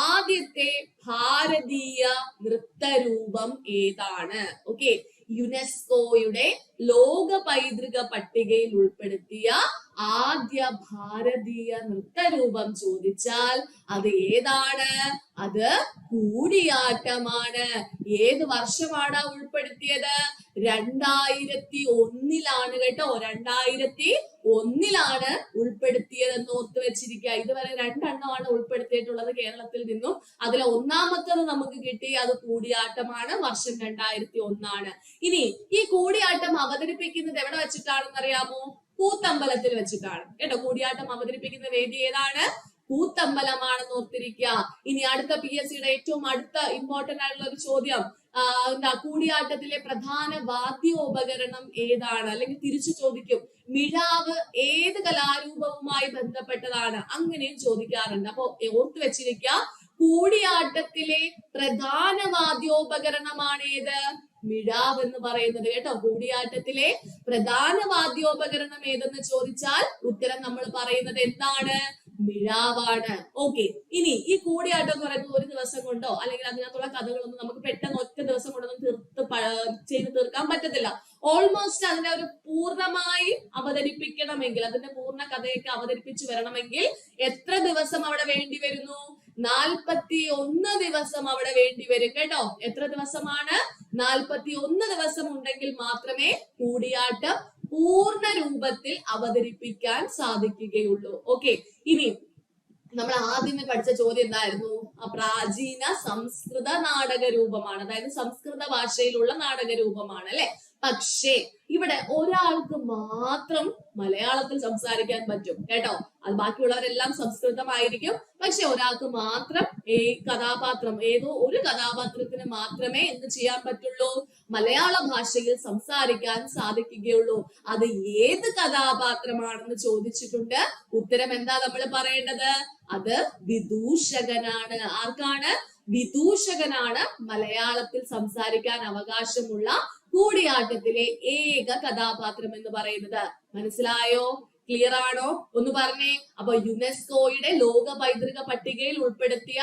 ആദ്യത്തെ ഭാരതീയ നൃത്തരൂപം ഏതാണ്? ഓക്കെ, യുനെസ്കോയുടെ ലോക പൈതൃക പട്ടികയിൽ ഉൾപ്പെടുത്തിയ ആദ്യ ഭാരതീയ നൃത്തരൂപം ചോദിച്ചാൽ അത് ഏതാണ്? അത് കൂടിയാട്ടമാണ്. ഏത് വർഷമാണ് ഉൾപ്പെടുത്തിയത്? 2001 കേട്ടോ. 2001 ഉൾപ്പെടുത്തിയതെന്ന് ഓർത്തു വെച്ചിരിക്കുക. ഇതുവരെ 2 ഉൾപ്പെടുത്തിയിട്ടുള്ളത് കേരളത്തിൽ നിന്നും. അതിലെ ഒന്നാമത്തത് നമുക്ക് കിട്ടി. അത് കൂടിയാട്ടമാണ്. വർഷം 2001. ഇനി ഈ കൂടിയാട്ടം അവതരിപ്പിക്കുന്നത് എവിടെ വെച്ചിട്ടാണെന്ന് അറിയാമോ? കൂത്തമ്പലത്തിൽ വെച്ചിട്ടാണ് കേട്ടോ. കൂടിയാട്ടം അവതരിപ്പിക്കുന്ന വേദി ഏതാണ്? കൂത്തമ്പലമാണെന്ന് ഓർത്തിരിക്കുക. ഇനി അടുത്ത PSCയുടെ ഏറ്റവും അടുത്ത ഇമ്പോർട്ടന്റ് ആയിട്ടുള്ള ഒരു ചോദ്യം, കൂടിയാട്ടത്തിലെ പ്രധാന വാദ്യോപകരണം ഏതാണ്? അല്ലെങ്കിൽ തിരിച്ചു ചോദിക്കും, മിഴാവ് ഏത് കലാരൂപവുമായി ബന്ധപ്പെട്ടതാണ്? അങ്ങനെയും ചോദിക്കാറുണ്ട്. അപ്പൊ ഓർത്തു വെച്ചിരിക്കുക, കൂടിയാട്ടത്തിലെ പ്രധാന വാദ്യോപകരണമാണ് ഏത്? മിഴാവ് എന്ന് പറയുന്നത് കേട്ടോ. കൂടിയാട്ടത്തിലെ പ്രധാന വാദ്യോപകരണം ഏതെന്ന് ചോദിച്ചാൽ ഉത്തരം നമ്മൾ പറയുന്നത് എന്താണ്? മിഴാവാണ്. ഓക്കെ, ഇനി ഈ കൂടിയാട്ടം എന്ന് പറയുന്നത് ഒരു ദിവസം കൊണ്ടോ അല്ലെങ്കിൽ അതിനകത്തുള്ള കഥകളൊന്നും നമുക്ക് പെട്ടെന്ന് ഒറ്റ ദിവസം കൊണ്ടൊന്നും ചെയ്ത് തീർക്കാൻ പറ്റത്തില്ല. ഓൾമോസ്റ്റ് അതിനെ ഒരു പൂർണ്ണമായി അവതരിപ്പിക്കണമെങ്കിൽ, അതിന്റെ പൂർണ്ണ കഥയൊക്കെ അവതരിപ്പിച്ചു വരണമെങ്കിൽ എത്ര ദിവസം അവിടെ വേണ്ടി വരുന്നു? 41 ദിവസം അവിടെ വേണ്ടി വരും കേട്ടോ. എത്ര ദിവസമാണ്? 41 ദിവസം ഉണ്ടെങ്കിൽ മാത്രമേ കൂടിയാട്ടം പൂർണ്ണ രൂപത്തിൽ അവതരിപ്പിക്കാൻ സാധിക്കുകയുള്ളൂ. ഓക്കെ, ഇനി നമ്മൾ ആദ്യമേ പഠിച്ച ചോദ്യം എന്തായിരുന്നു? പ്രാചീന സംസ്കൃത നാടക രൂപമാണ്. അതായത് സംസ്കൃത ഭാഷയിലുള്ള നാടക രൂപമാണ് അല്ലെ. പക്ഷേ ഇവിടെ ഒരാൾക്ക് മാത്രം മലയാളത്തിൽ സംസാരിക്കാൻ പറ്റും കേട്ടോ. അത് ബാക്കിയുള്ളവരെല്ലാം സംസ്കൃതമായിരിക്കും. പക്ഷെ ഒരാൾക്ക് മാത്രം കഥാപാത്രം, ഏതോ ഒരു കഥാപാത്രത്തിന് മാത്രമേ എന്ത് ചെയ്യാൻ പറ്റുള്ളൂ? മലയാള ഭാഷയിൽ സംസാരിക്കാൻ സാധിക്കുകയുള്ളൂ. അത് ഏത് കഥാപാത്രമാണെന്ന് ചോദിച്ചിട്ടുണ്ട്. ഉത്തരം എന്താ നമ്മൾ പറയേണ്ടത്? അത് വിദൂഷകനാണ്. ആർക്കാണ്? വിദൂഷകനാണ് മലയാളത്തിൽ സംസാരിക്കാൻ അവകാശമുള്ള കൂടിയാട്ടത്തിലെ ഏക കഥാപാത്രം എന്ന് പറയുന്നത്. മനസ്സിലായോ? ക്ലിയർ ആണോ? ഒന്ന് പറഞ്ഞേ. അപ്പൊ യുനെസ്കോയുടെ ലോക പൈതൃക പട്ടികയിൽ ഉൾപ്പെടുത്തിയ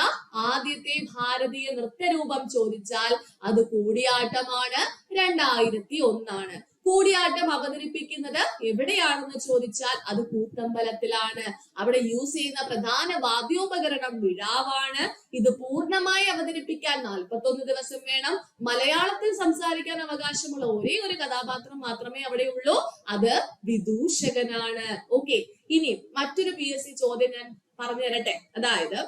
ആദ്യത്തെ ഭാരതീയ നൃത്തരൂപം ചോദിച്ചാൽ അത് കൂടിയാട്ടമാണ്. 2001. കൂടിയാട്ടം അവതരിപ്പിക്കുന്നത് എവിടെയാണെന്ന് ചോദിച്ചാൽ അത് കൂത്തമ്പലത്തിലാണ്. അവിടെ യൂസ് ചെയ്യുന്ന പ്രധാന വാദ്യോപകരണം മിഴാവാണ്. ഇത് പൂർണ്ണമായി അവതരിപ്പിക്കാൻ 41 ദിവസം വേണം. മലയാളത്തിൽ സംസാരിക്കാൻ അവകാശമുള്ള ഒരേ ഒരു കഥാപാത്രം മാത്രമേ അവിടെ ഉള്ളൂ. അത് വിദൂഷകനാണ്. ഓക്കെ, ഇനി മറ്റൊരു PSC ചോദ്യം ഞാൻ പറഞ്ഞു തരട്ടെ. അതായത്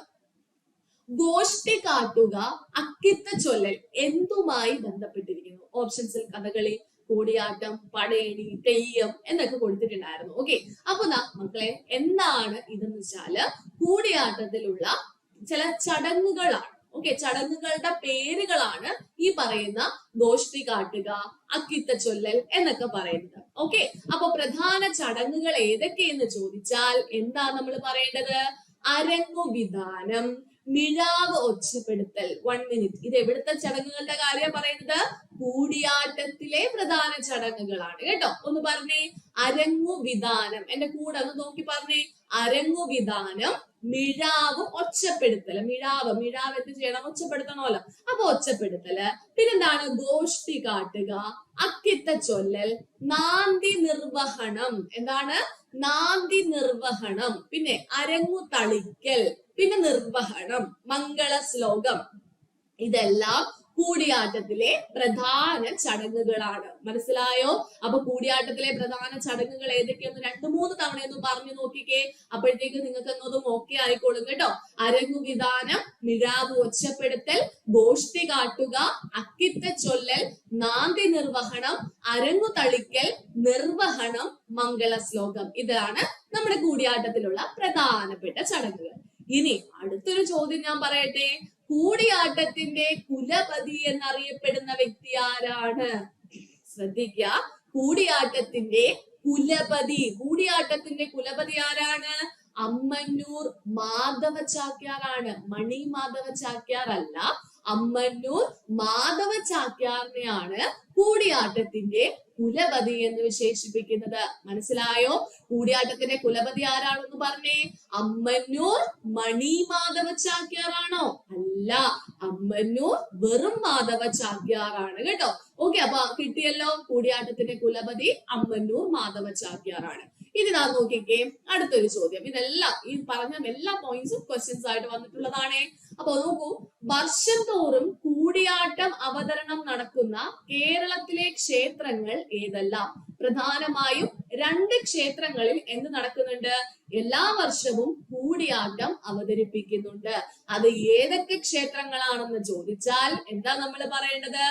ഗോഷ്ടി കാട്ടുക, അക്കിത്ത ചൊല്ലൽ എന്തുമായി ബന്ധപ്പെട്ടിരിക്കുന്നു? ഓപ്ഷൻസിൽ കഥകളി, കൂടിയാട്ടം, പടയണി, തെയ്യം എന്നൊക്കെ കൊടുത്തിട്ടുണ്ടായിരുന്നു. ഓക്കെ, അപ്പൊ മക്കളെ എന്താണ് ഇതെന്ന് വെച്ചാല് കൂടിയാട്ടത്തിലുള്ള ചില ചടങ്ങുകളാണ്. ഓക്കെ, ചടങ്ങുകളുടെ പേരുകളാണ് ഈ പറയുന്ന ഗോഷ്ടി കാട്ടുക, അക്കിത്ത ചൊല്ലൽ എന്നൊക്കെ പറയുന്നത്. ഓക്കെ, അപ്പൊ പ്രധാന ചടങ്ങുകൾ ഏതൊക്കെയെന്ന് ചോദിച്ചാൽ എന്താ നമ്മൾ പറയേണ്ടത്? അരങ്ങുവിധാനം, മിഴാവ് ഒച്ചപ്പെടുത്തൽ. 1 മിനിറ്റ്. ഇത് എവിടുത്തെ ചടങ്ങുകളുടെ കാര്യം പറയുന്നത്? കൂടിയാട്ടത്തിലെ പ്രധാന ചടങ്ങുകളാണ് കേട്ടോ. ഒന്ന് പറഞ്ഞേ, അരങ്ങുവിധാനം. എന്റെ കൂടെ ഒന്ന് നോക്കി പറഞ്ഞേ. അരങ്ങുവിധാനം, മിഴാവ് ഒച്ചപ്പെടുത്തല്. മിഴാവ് എന്ത് ചെയ്യണം? ഒച്ചപ്പെടുത്തണമല്ലോ. അപ്പൊ ഒച്ചപ്പെടുത്തല്. പിന്നെന്താണ്? ഗോഷ്ടി കാട്ടുക, അക്കിത്ത ചൊല്ലൽ, നാന്തി നിർവഹണം. എന്താണ്? നാന്തി നിർവഹണം. പിന്നെ അരങ്ങു തളിക്കൽ, പിന്നെ നിർവഹണം, മംഗള ശ്ലോകം. ഇതെല്ലാം കൂടിയാട്ടത്തിലെ പ്രധാന ചടങ്ങുകളാണ്. മനസ്സിലായോ? അപ്പൊ കൂടിയാട്ടത്തിലെ പ്രധാന ചടങ്ങുകൾ ഏതൊക്കെയെന്ന് 2-3 തവണയൊന്ന് പറഞ്ഞു നോക്കിക്കേ. അപ്പോഴത്തേക്ക് നിങ്ങൾക്ക് എന്നതും ഓക്കെ ആയിക്കോളും കേട്ടോ. അരങ്ങുവിധാനം, മിഴാവ് ഒച്ചപ്പെടുത്തൽ, ഗോഷ്ടി കാട്ടുക, അക്കിത്ത ചൊല്ലൽ, നാന്തി നിർവഹണം, അരങ്ങു തളിക്കൽ, നിർവഹണം, മംഗള ശ്ലോകം. ഇതാണ് നമ്മുടെ കൂടിയാട്ടത്തിലുള്ള പ്രധാനപ്പെട്ട ചടങ്ങുകൾ. ഇനി അടുത്തൊരു ചോദ്യം ഞാൻ പറയട്ടെ. കൂടിയാട്ടത്തിന്റെ കുലപതി എന്നറിയപ്പെടുന്ന വ്യക്തി ആരാണ്? ശ്രദ്ധിക്കുക. കൂടിയാട്ടത്തിന്റെ കുലപതി ആരാണ്? അമ്മന്നൂർ മാധവ ചാക്യാറാണ്. മണി മാധവ ചാക്യാർ അല്ല, അമ്മന്നൂർ മാധവ ചാക്യാറിനെയാണ് കൂടിയാട്ടത്തിന്റെ കുലപതി എന്ന് വിശേഷിപ്പിക്കുന്നത്. മനസ്സിലായോ? കൂടിയാട്ടത്തിന്റെ കുലപതി ആരാണെന്ന് പറഞ്ഞേ? അമ്മന്നൂർ മണി മാധവ ചാക്യാറാണോ? അല്ല, അമ്മന്നൂർ വെറും മാധവ ചാക്യാറാണ് കേട്ടോ. ഓക്കെ, അപ്പൊ കിട്ടിയല്ലോ. കൂടിയാട്ടത്തിന്റെ കുലപതി അമ്മന്നൂർ മാധവ ചാക്യാറാണ്. ഇനി നാം നോക്കിക്കേ അടുത്തൊരു ചോദ്യം. ഇതെല്ലാം ഈ പറഞ്ഞ എല്ലാ പോയിന്റ്സും ക്വസ്റ്റ്യൻസ് ആയിട്ട് വന്നിട്ടുള്ളതാണ്. അപ്പൊ നോക്കൂ, വർഷം തോറും കൂടിയാട്ടം അവതരണം നടക്കുന്ന കേരളത്തിലെ ക്ഷേത്രങ്ങൾ ഏതെല്ലാം? പ്രധാനമായും 2 ക്ഷേത്രങ്ങളിൽ എന്ത് നടക്കുന്നുണ്ട്? എല്ലാ വർഷവും കൂടിയാട്ടം അവതരിപ്പിക്കുന്നുണ്ട്. അത് ഏതൊക്കെ ക്ഷേത്രങ്ങളാണെന്ന് ചോദിച്ചാൽ എന്താ നമ്മൾ പറയേണ്ടത്?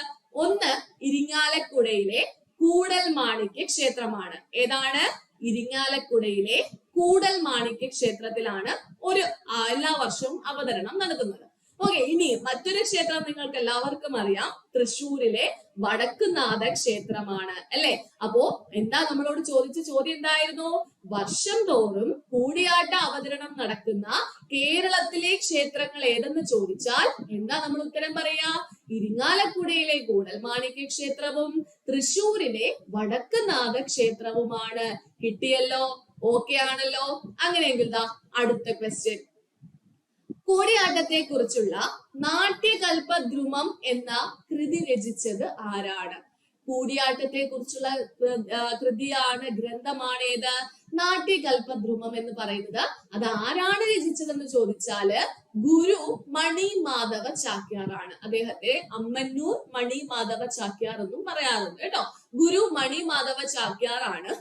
ഒന്ന് ഇരിങ്ങാലക്കുടയിലെ കൂടൽ മാണിക്യ ക്ഷേത്രമാണ്. ഏതാണ്? ഇരിങ്ങാലക്കുടയിലെ കൂടൽ മാണിക്യ ക്ഷേത്രത്തിലാണ് എല്ലാ വർഷവും അവതരണം നടത്തുന്നത്. ഓക്കെ, ഇനി മറ്റൊരു ക്ഷേത്രം നിങ്ങൾക്ക് എല്ലാവർക്കും അറിയാം, തൃശ്ശൂരിലെ വടക്കുംനാഥ ക്ഷേത്രമാണ് അല്ലെ. അപ്പോ എന്താ നമ്മളോട് ചോദിച്ച ചോദ്യം എന്തായിരുന്നു? വർഷം തോറും കൂടിയാട്ട അവതരണം നടക്കുന്ന കേരളത്തിലെ ക്ഷേത്രങ്ങൾ ഏതെന്ന് ചോദിച്ചാൽ എന്താ നമ്മൾ ഉത്തരം പറയാ? ഇരിങ്ങാലക്കുടയിലെ കൂടൽമാണിക്യ ക്ഷേത്രവും തൃശ്ശൂരിലെ വടക്കുംനാഥ ക്ഷേത്രവുമാണ്. കിട്ടിയല്ലോ? ഓക്കെ ആണല്ലോ? അങ്ങനെയെങ്കിൽ ദാ അടുത്ത ക്വസ്റ്റ്യൻ. കൂടിയാട്ടത്തെ കുറിച്ചുള്ള നാട്യകൽപദ്രുമം എന്ന കൃതി രചിച്ചത് ആരാണ്? കൂടിയാട്ടത്തെ കുറിച്ചുള്ള കൃതിയാണ്, ഗ്രന്ഥമാണ് ഏത്? നാട്യകൽപദ്രുമം എന്ന് പറയുന്നത്. അത് ആരാണ് രചിച്ചതെന്ന് ചോദിച്ചാല് ഗുരു മണി മാധവ ചാക്യാറാണ്. അദ്ദേഹത്തെ അമ്മന്നൂർ മണി മാധവ ചാക്യാർ എന്നും പറയാറുണ്ട് കേട്ടോ. ഗുരു മണി മാധവ ചാക്യാറാണ്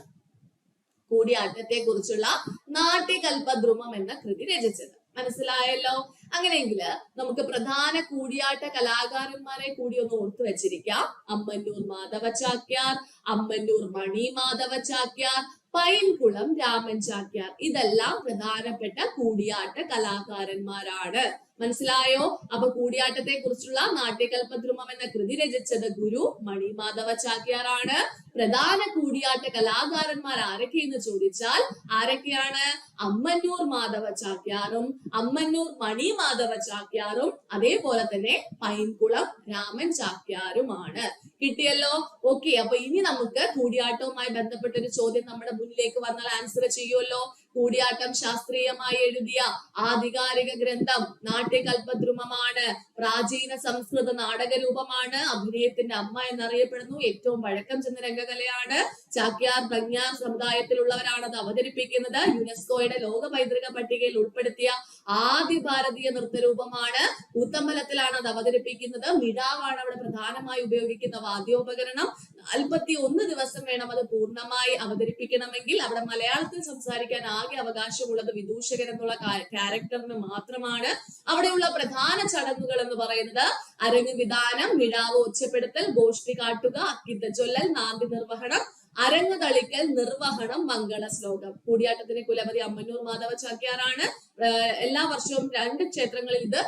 കൂടിയാട്ടത്തെ കുറിച്ചുള്ള നാട്യകൽപദ്രുമം എന്ന കൃതി രചിച്ചത്. മനസ്സിലായല്ലോ? അങ്ങനെയെങ്കിൽ നമുക്ക് പ്രധാന കൂടിയാട്ട കലാകാരന്മാരെ കൂടി ഒന്ന് ഓർത്തു വെച്ചിരിക്കാം. അമ്മന്നൂർ മാധവ ചാക്യാർ, അമ്മന്നൂർ മണി മാധവ ചാക്യാർ, പൈൻകുളം രാമൻ ചാക്യാർ. ഇതെല്ലാം പ്രധാനപ്പെട്ട കൂടിയാട്ട കലാകാരന്മാരാണ്. മനസ്സിലായോ? അപ്പൊ കൂടിയാട്ടത്തെ കുറിച്ചുള്ള നാട്യകൽപദ്രുമം എന്ന കൃതി രചിച്ചത് ഗുരു മണി മാധവ ചാക്യാറാണ്. പ്രധാന കൂടിയാട്ട കലാകാരന്മാർ ആരൊക്കെയെന്ന് ചോദിച്ചാൽ ആരൊക്കെയാണ്? അമ്മന്നൂർ മാധവ ചാക്യാറും അമ്മന്നൂർ മണി മാധവ ചാക്യാറും അതേപോലെ തന്നെ പൈൻകുളം രാമൻ ചാക്യാരുമാണ്. കിട്ടിയല്ലോ? ഓക്കെ, അപ്പൊ ഇനി നമുക്ക് കൂടിയാട്ടവുമായി ബന്ധപ്പെട്ട ഒരു ചോദ്യം നമ്മുടെ മുന്നിലേക്ക് വന്നാൽ ആൻസർ ചെയ്യുമല്ലോ. കൂടിയാട്ടം ശാസ്ത്രീയമായി എഴുതിയ ആധികാരിക ഗ്രന്ഥം നാട്യകൽപദ്രുമമാണ്. പ്രാചീന സംസ്കൃത നാടകരൂപമാണ്. അഭിനയത്തിന്റെ അമ്മ എന്നറിയപ്പെടുന്നു. ഏറ്റവും പഴക്കം ചെന്ന രംഗകലയാണ്. ചാക്യാർ പ്രജ്ഞാർ സമുദായത്തിലുള്ളവരാണ് അത് അവതരിപ്പിക്കുന്നത്. യുനെസ്കോയുടെ ലോക പൈതൃക പട്ടികയിൽ ഉൾപ്പെടുത്തിയ ആദ്യ ഭാരതീയ നൃത്തരൂപമാണ്. കൂത്തമ്പലത്തിലാണ് അത് അവതരിപ്പിക്കുന്നത്. മിഴാവാണ് അവിടെ പ്രധാനമായി ഉപയോഗിക്കുന്ന വാദ്യോപകരണം. 41 ദിവസം വേണം അത് പൂർണ്ണമായി അവതരിപ്പിക്കണമെങ്കിൽ. അവിടെ മലയാളത്തിൽ സംസാരിക്കാൻ ആകെ അവകാശമുള്ളത് വിദൂഷകൻ എന്നുള്ള ക്യാരക്ടറിന് മാത്രമാണ്. അവിടെയുള്ള പ്രധാന ചടങ്ങുകൾ എന്ന് പറയുന്നത് അരങ്ങ് വിധാനം, മിഴാവ് ഒച്ചപ്പെടുത്തൽ, ഗോഷ്ഠി കാട്ടുക, അക്കിത്ത ചൊല്ലൽ, നാന്തി നിർവഹണം, അരങ്ങ് തളിക്കൽ, നിർവഹണം, മംഗള ശ്ലോകം. കൂടിയാട്ടത്തിന്റെ കുലപതി അമ്മന്നൂർ മാധവ ചാക്യാറാണ്. എല്ലാ വർഷവും 2 ക്ഷേത്രങ്ങളിൽ ഇത്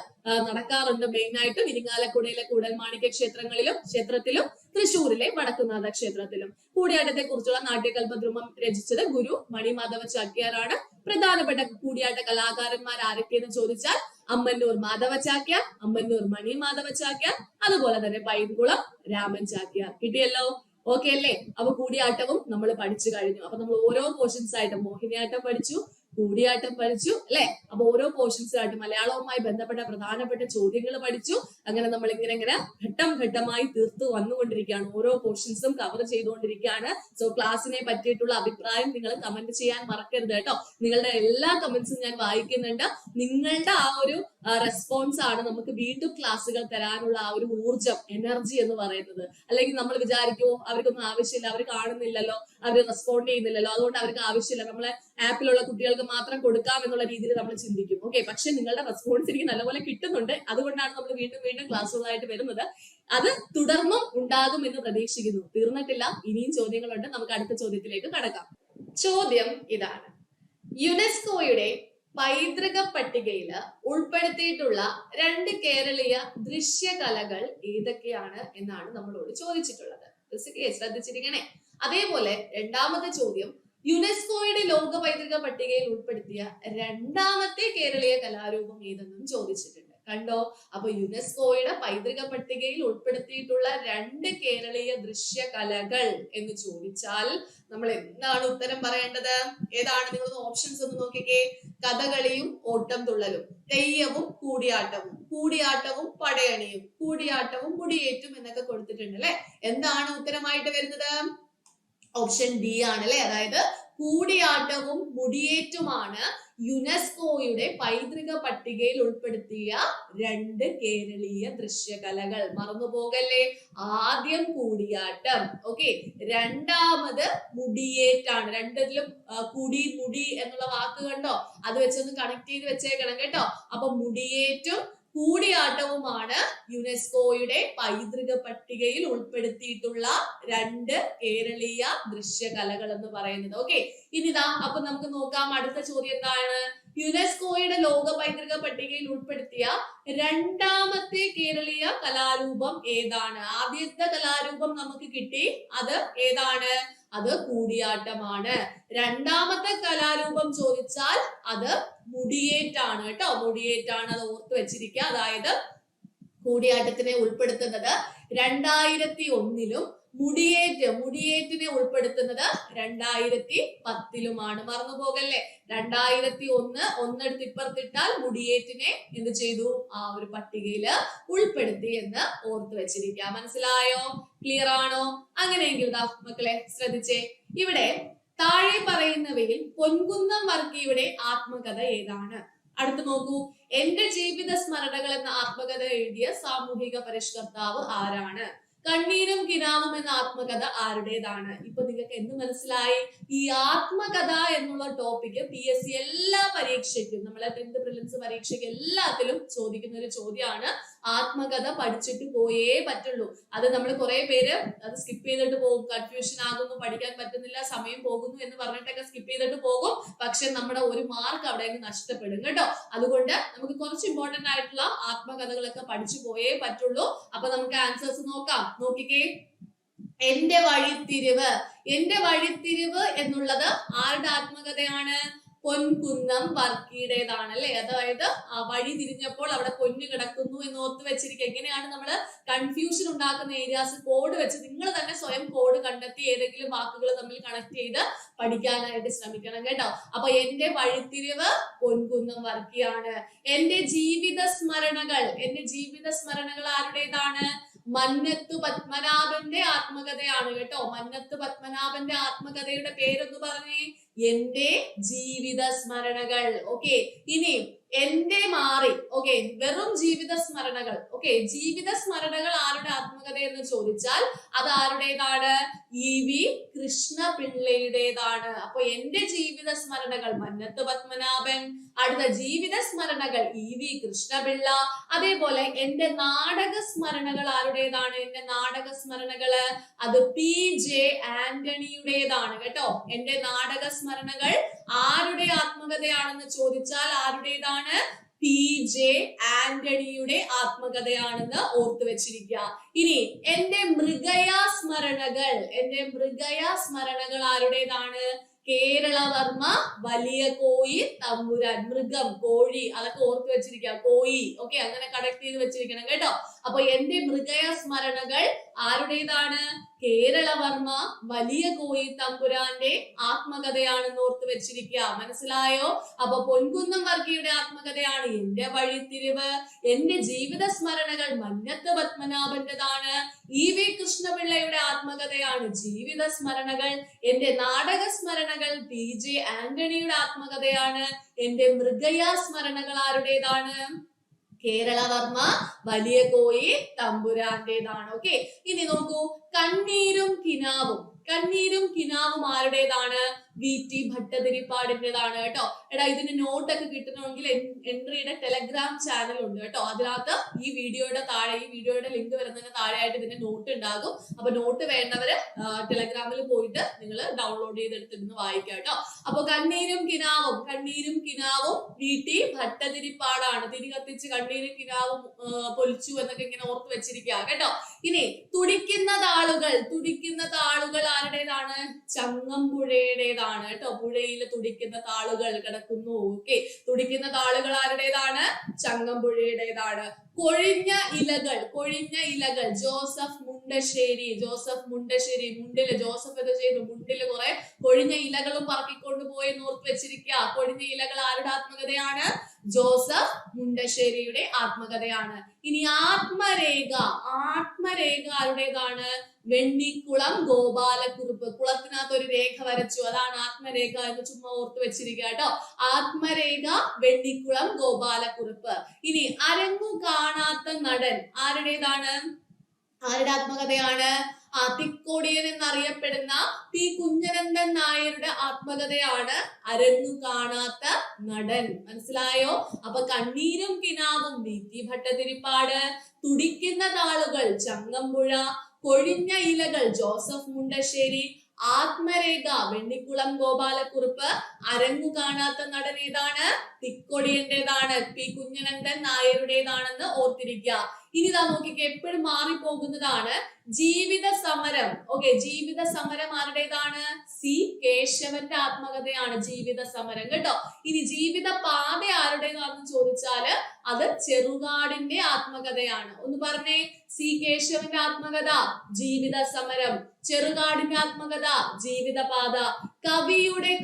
നടക്കാറുണ്ട്. മെയിൻ ആയിട്ടും ഇരിങ്ങാലക്കുടയിലെ കൂടൽമാണിക്യ ക്ഷേത്രത്തിലും തൃശ്ശൂരിലെ വടക്കുംനാഥ ക്ഷേത്രത്തിലും. കൂടിയാട്ടത്തെ കുറിച്ചുള്ള നാട്യകൽപദ്രുമം രചിച്ചത് ഗുരു മണി മാധവ ചാക്യാറാണ്. പ്രധാനപ്പെട്ട കൂടിയാട്ട കലാകാരന്മാർ ആരൊക്കെയെന്ന് ചോദിച്ചാൽ അമ്മന്നൂർ മാധവ ചാക്യാർ, അമ്മന്നൂർ മണി മാധവ ചാക്യാർ, അതുപോലെ തന്നെ പൈൻകുളം രാമൻ ചാക്യാർ. കിട്ടിയല്ലോ? ഓക്കെ അല്ലേ? അപ്പൊ കൂടിയാട്ടവും നമ്മൾ പഠിച്ചു കഴിഞ്ഞു. അപ്പൊ നമ്മൾ ഓരോ പോർഷൻസ് ആയിട്ട് മോഹിനിയാട്ടം പഠിച്ചു, കൂടിയാട്ടം പഠിച്ചു അല്ലെ. അപ്പൊ ഓരോ പോർഷൻസ് ആയിട്ട് മലയാളവുമായി ബന്ധപ്പെട്ട പ്രധാനപ്പെട്ട ചോദ്യങ്ങൾ പഠിച്ചു. അങ്ങനെ നമ്മൾ ഇങ്ങനെ ഘട്ടം ഘട്ടമായി തീർത്തു വന്നുകൊണ്ടിരിക്കുകയാണ്. ഓരോ പോർഷൻസും കവർ ചെയ്തുകൊണ്ടിരിക്കുകയാണ്. സോ ക്ലാസ്സിനെ പറ്റിയിട്ടുള്ള അഭിപ്രായം നിങ്ങൾ കമന്റ് ചെയ്യാൻ മറക്കരുത് കേട്ടോ. നിങ്ങളുടെ എല്ലാ കമന്റ്സും ഞാൻ വായിക്കുന്നുണ്ട്. നിങ്ങളുടെ ആ ഒരു റെസ്പോൺസ് ആണ് നമുക്ക് വീണ്ടും ക്ലാസ്സുകൾ തരാനുള്ള ആ ഒരു ഊർജം, എനർജി എന്ന് പറയുന്നത്. അല്ലെങ്കിൽ നമ്മൾ വിചാരിക്കുമോ അവർക്കൊന്നും ആവശ്യമില്ല, അവർ കാണുന്നില്ലല്ലോ, അവർ റെസ്പോണ്ട് ചെയ്യുന്നില്ലല്ലോ, അതുകൊണ്ട് അവർക്ക് ആവശ്യമില്ല, നമ്മളെ ആപ്പിലുള്ള കുട്ടികൾക്ക് മാത്രം കൊടുക്കാം എന്നുള്ള രീതിയിൽ നമ്മൾ ചിന്തിക്കും. ഓക്കെ, പക്ഷെ നിങ്ങളുടെ റെസ്പോൺസ് എനിക്ക് നല്ലപോലെ കിട്ടുന്നുണ്ട്. അതുകൊണ്ടാണ് നമ്മൾ വീണ്ടും വീണ്ടും ക്ലാസ്സുകളായിട്ട് വരുന്നത്. അത് തുടർന്നും ഉണ്ടാകും എന്ന് പ്രതീക്ഷിക്കുന്നു. തീർന്നിട്ടില്ല, ഇനിയും ചോദ്യങ്ങളുണ്ട്. നമുക്ക് അടുത്ത ചോദ്യത്തിലേക്ക് കടക്കാം. ചോദ്യം ഇതാണ്: യുനെസ്കോയുടെ പൈതൃക പട്ടികയിൽ ഉൾപ്പെടുത്തിയിട്ടുള്ള 2 കേരളീയ ദൃശ്യകലകൾ ഏതൊക്കെയാണ് എന്നാണ് നമ്മളോട് ചോദിച്ചിട്ടുള്ളത്. ശ്രദ്ധിച്ചിരിക്കണേ. അതേപോലെ രണ്ടാമത്തെ ചോദ്യം: യുനെസ്കോയുടെ ലോക പൈതൃക പട്ടികയിൽ ഉൾപ്പെടുത്തിയ രണ്ടാമത്തെ കേരളീയ കലാരൂപം ഏതെന്നും ചോദിച്ചിട്ടുണ്ട്. കണ്ടോ? അപ്പൊ യുനെസ്കോയുടെ പൈതൃക പട്ടികയിൽ ഉൾപ്പെടുത്തിയിട്ടുള്ള 2 കേരളീയ ദൃശ്യ കലകൾ എന്ന് ചോദിച്ചാൽ നമ്മൾ എന്താണ് ഉത്തരം പറയേണ്ടത്? ഏതാണ്? നിങ്ങൾ ഓപ്ഷൻസ് ഒന്ന് നോക്കിക്കേ. കഥകളിയും ഓട്ടം തുള്ളലും, തെയ്യവും കൂടിയാട്ടവും, കൂടിയാട്ടവും പടയണിയും, കൂടിയാട്ടവും മുടിയേറ്റും എന്നൊക്കെ കൊടുത്തിട്ടുണ്ട് അല്ലെ. എന്താണ് ഉത്തരമായിട്ട് വരുന്നത്? ഓപ്ഷൻ ഡി ആണ് അല്ലെ. അതായത് കൂടിയാട്ടവും മുടിയേറ്റുമാണ് യുനെസ്കോയുടെ പൈതൃക പട്ടികയിൽ ഉൾപ്പെടുത്തിയ 2 കേരളീയ ദൃശ്യകലകൾ. മറന്നുപോകല്ലേ. ആദ്യം കൂടിയാട്ടം, ഓക്കെ, രണ്ടാമത് മുടിയേറ്റാണ്. രണ്ടിലും കുടി മുടി എന്നുള്ള വാക്ക് കണ്ടോ? അത് വെച്ചൊന്ന് കണക്ട് ചെയ്ത് വെച്ചേക്കണം കേട്ടോ. അപ്പൊ മുടിയേറ്റും കൂടിയാട്ടവുമാണ് യുനെസ്കോയുടെ പൈതൃക പട്ടികയിൽ ഉൾപ്പെടുത്തിയിട്ടുള്ള 2 കേരളീയ ദൃശ്യകലകൾ എന്ന് പറയുന്നത്. ഓക്കെ, ഇനിതാ അപ്പൊ നമുക്ക് നോക്കാം അടുത്ത ചോദ്യം എന്താണ്? യുനെസ്കോയുടെ ലോക പൈതൃക പട്ടികയിൽ ഉൾപ്പെടുത്തിയ രണ്ടാമത്തെ കേരളീയ കലാരൂപം ഏതാണ്? ആദ്യത്തെ കലാരൂപം നമുക്ക് കിട്ടി, അത് ഏതാണ്? അത് കൂടിയാട്ടമാണ്. രണ്ടാമത്തെ കലാരൂപം ചോദിച്ചാൽ അത് മുടിയേറ്റാണ് കേട്ടോ. മുടിയേറ്റാണ്, അത് ഓർത്ത് വെച്ചിരിക്കുക. അതായത് കൂടിയാട്ടത്തിനെ ഉൾപ്പെടുത്തുന്നത് 2001 മുടിയേറ്റിനെ ഉൾപ്പെടുത്തുന്നത് 2010 മറന്നുപോകല്ലേ. 2001 ഒന്നെടുത്ത് ഇപ്പുറത്തിട്ടാൽ മുടിയേറ്റിനെ എന്ത് ചെയ്തു? ആ ഒരു പട്ടികയില് ഉൾപ്പെടുത്തി എന്ന് ഓർത്ത് വെച്ചിരിക്കുക. മനസ്സിലായോ? ക്ലിയർ ആണോ? അങ്ങനെയെങ്കിൽ മക്കളെ ശ്രദ്ധിച്ചേ. ഇവിടെ താഴെ പറയുന്നവയിൽ പൊൻകുന്നം വർക്കിയുടെ ആത്മകഥ ഏതാണ്? അടുത്ത് നോക്കൂ. എന്റെ ജീവിത സ്മരണകൾ എന്ന ആത്മകഥ എഴുതിയ സാമൂഹിക പരിഷ്കർത്താവ് ആരാണ്? കണ്ണീരും കിനാവും എന്ന ആത്മകഥ ആരുടേതാണ്? ഇപ്പൊ നിങ്ങൾക്ക് എന്ത് മനസ്സിലായി? ഈ ആത്മകഥ എന്നുള്ള ടോപ്പിക് PSC എല്ലാ പരീക്ഷയ്ക്കും, നമ്മളെ 10th പ്രിലിംസ് പരീക്ഷയ്ക്ക് എല്ലാത്തിലും ചോദിക്കുന്ന ഒരു ചോദ്യമാണ്. ആത്മകഥ പഠിച്ചിട്ട് പോയേ പറ്റുള്ളൂ. അത് നമ്മൾ കുറെ പേര് അത് സ്കിപ്പ് ചെയ്തിട്ട് പോകും. കൺഫ്യൂഷൻ ആകുന്നു, പഠിക്കാൻ പറ്റുന്നില്ല, സമയം പോകുന്നു എന്ന് പറഞ്ഞിട്ടൊക്കെ സ്കിപ്പ് ചെയ്തിട്ട് പോകും. പക്ഷെ നമ്മുടെ ഒരു മാർക്ക് അവിടെ നഷ്ടപ്പെടും കേട്ടോ. അതുകൊണ്ട് നമുക്ക് കുറച്ച് ഇമ്പോർട്ടന്റ് ആയിട്ടുള്ള ആത്മകഥകളൊക്കെ പഠിച്ചു പോയേ പറ്റുള്ളൂ. അപ്പൊ നമുക്ക് ആൻസേഴ്സ് നോക്കാം. നോക്കിക്കേ. എന്റെ വഴിത്തിരിവ് എന്നുള്ളത് ആരുടെ ആത്മകഥയാണ്? പൊൻകുന്നം വർക്കിയുടേതാണ് അല്ലെ. അതായത് വഴി തിരിഞ്ഞപ്പോൾ അവിടെ പൊന്നു കിടക്കുന്നു എന്ന് ഓർത്ത് വെച്ചിരിക്കുക. എങ്ങനെയാണ് നമ്മൾ കൺഫ്യൂഷൻ ഉണ്ടാക്കുന്ന ഏരിയാസ് കോഡ് വെച്ച് നിങ്ങൾ തന്നെ സ്വയം കോഡ് കണ്ടെത്തി ഏതെങ്കിലും വാക്കുകൾ തമ്മിൽ കണക്ട് ചെയ്ത് പഠിക്കാനായിട്ട് ശ്രമിക്കണം കേട്ടോ. അപ്പൊ എന്റെ വഴിത്തിരിവ് പൊൻകുന്നം വർക്കിയാണ്. എന്റെ ജീവിത സ്മരണകൾ ആരുടേതാണ്? മന്നത്ത് പത്മനാഭന്റെ ആത്മകഥയാണ് കേട്ടോ. മന്നത്ത് പത്മനാഭന്റെ ആത്മകഥയുടെ പേരൊന്ന് പറഞ്ഞേ. എന്റെ ജീവിത സ്മരണകൾ. ഓക്കെ, ഇനി എന്റെ മാറി. ഓക്കെ, വെറും ജീവിത സ്മരണകൾ. ഓക്കെ, ജീവിത സ്മരണകൾ ആരുടെ ആത്മകഥ എന്ന് ചോദിച്ചാൽ അത് ആരുടേതാണ്? EV കൃഷ്ണപിള്ളയുടേതാണ്. അപ്പൊ എന്റെ ജീവിത സ്മരണകൾ മന്നത്ത് പത്മനാഭൻ, അടുത്ത ജീവിത സ്മരണകൾ EV കൃഷ്ണപിള്ള. അതേപോലെ എന്റെ നാടക സ്മരണകൾ ആരുടേതാണ്? എന്റെ നാടക സ്മരണകള് അത് PJ ആന്റണിയുടേതാണ് കേട്ടോ. എന്റെ നാടക സ്മരണകൾ ആരുടെ ആത്മകഥയാണെന്ന് ചോദിച്ചാൽ ആരുടേതാണ്? PJ ആന്റണിയുടെ ആത്മകഥയാണെന്ന് ഓർത്തു വെച്ചിരിക്കുക. ഇനി എന്റെ മൃഗയ സ്മരണകൾ ആരുടേതാണ്? കേരളവർമ്മ വലിയ കോയി തമ്പുരാൻ. മൃഗം, കോഴി, അതൊക്കെ ഓർത്ത് വെച്ചിരിക്കുക. കോയി, ഓക്കെ, അങ്ങനെ കണക്ട് ചെയ്ത് വെച്ചിരിക്കണം കേട്ടോ. അപ്പൊ എന്റെ മൃഗയ സ്മരണകൾ ആരുടേതാണ്? കേരളവർമ്മ വലിയ കോയി തമ്പുരാന്റെ ആത്മകഥയാണെന്ന് ഓർത്ത് വെച്ചിരിക്കുക. മനസ്സിലായോ? അപ്പൊ പൊൻകുന്നം വർക്കിയുടെ ആത്മകഥയാണ് എന്റെ വഴിത്തിരിവ്. എന്റെ ജീവിത സ്മരണകൾ മന്നത്ത് പത്മനാഭന്റേതാണ്. EV കൃഷ്ണപിള്ളയുടെ ആത്മകഥയാണ് ജീവിത സ്മരണകൾ. എന്റെ നാടക സ്മരണകൾ PJ ആന്റണിയുടെ ആത്മകഥയാണ്. എന്റെ മൃഗയ സ്മരണകൾ ആരുടേതാണ്? കേരളവർമ്മ വലിയ കോയി തമ്പുരാന്റേതാണ്. ഓക്കെ, ഇനി നോക്കൂ. കണ്ണീരും കിനാവും ആരുടേതാണ്? VT ഭട്ടതിരിപ്പാടിന്റേതാണ് കേട്ടോ. എടാ, ഇതിന്റെ നോട്ടൊക്കെ കിട്ടണമെങ്കിൽ എൻട്രിയുടെ ടെലഗ്രാം ചാനൽ ഉണ്ട് കേട്ടോ. അതിനകത്ത് ഈ വീഡിയോയുടെ ലിങ്ക് വരുന്നതിന് താഴെയായിട്ട് ഇതിന്റെ നോട്ട് ഉണ്ടാകും. അപ്പൊ നോട്ട് വേണ്ടവര് ടെലഗ്രാമിൽ പോയിട്ട് നിങ്ങൾ ഡൗൺലോഡ് ചെയ്തെടുത്തിരുന്ന് വായിക്കാം കേട്ടോ. അപ്പൊ കണ്ണീരും കിനാവും VT ഭട്ടതിരിപ്പാടാണ്. തിരി കത്തിച്ച് കണ്ണീരും കിനാവും പൊലിച്ചു എന്നൊക്കെ ഇങ്ങനെ ഓർത്ത് വെച്ചിരിക്കുക കേട്ടോ. ഇനി തുടിക്കുന്ന താളുകൾ ആരുടേതാണ്? ചങ്ങമ്പുഴയുടേതാണ് കേട്ടോ. പുഴയിൽ തുടിക്കുന്ന താളുകൾ കിടക്കുന്നു. ഓക്കെ, തുടിക്കുന്ന താളുകൾ ആരുടേതാണ്? ചങ്ങമ്പുഴയുടേതാണ്. കൊഴിഞ്ഞ ഇലകൾ ജോസഫ് മുണ്ടശ്ശേരി. മുണ്ടില് ജോസഫ് എന്ത് ചെയ്തു? മുണ്ടില് കുറെ കൊഴിഞ്ഞ ഇലകളും പറക്കിക്കൊണ്ട് പോയി ഓർത്ത് വെച്ചിരിക്കുക. കൊഴിഞ്ഞ ഇലകൾ ആരുടെ ആത്മകഥയാണ്? ജോസഫ് മുണ്ടശ്ശേരിയുടെ ആത്മകഥയാണ്. ഇനി ആത്മരേഖ ആരുടേതാണ്? വെണ്ണിക്കുളം ഗോപാലക്കുറുപ്പ്. കുളത്തിനകത്ത് ഒരു രേഖ വരച്ചു, അതാണ് ആത്മരേഖ എന്ന് ചുമ്മാ ഓർത്ത് വെച്ചിരിക്കുക കേട്ടോ. ആത്മരേഖ വെണ്ണിക്കുളം ഗോപാലക്കുറുപ്പ്. ഇനി അരങ്ങു കാണാത്ത നടൻ ആരുടേതാണ്? ആരുടെ ആത്മകഥയാണ്? തിക്കോടിയൻ എന്നറിയപ്പെടുന്ന പി കുഞ്ഞനന്ദൻ നായരുടെ ആത്മകഥയാണ് അരങ്ങു കാണാത്ത നടൻ. മനസ്സിലായോ? അപ്പൊ കണ്ണീരും കിനാവും VT ഭട്ടതിരിപ്പാട്, തുടിക്കുന്ന താളുകൾ ചങ്ങമ്പുഴ, കൊഴിഞ്ഞ ഇലകൾ ജോസഫ് മുണ്ടശ്ശേരി, ആത്മരേഖ വെണ്ണിക്കുളം ഗോപാലക്കുറുപ്പ്, അരങ്ങു കാണാത്ത നടൻ ഏതാണ്? തിക്കൊടിയന്റേതാണ്, പി കുഞ്ഞനന്ദൻ നായരുടേതാണെന്ന് ഓർത്തിരിക്കുക. ഇനി നോക്കിക്ക് എപ്പോഴും മാറിപ്പോകുന്നതാണ് ജീവിത സമരം. ഓക്കെ, ജീവിത സമരം ആരുടേതാണ്? സി കേശവന്റെ ആത്മകഥയാണ് ജീവിത സമരം കേട്ടോ. ഇനി ജീവിത പാത ആരുടേതാണെന്ന് ചോദിച്ചാല് അത് ചെറുകാടിന്റെ ആത്മകഥയാണ്. ഒന്ന് പറഞ്ഞേ, സി കേശവന്റെ ആത്മകഥ ജീവിത സമരം, ചെറുകാടിന്റെ ആത്മകഥ ജീവിതപാത. കവിയുടെ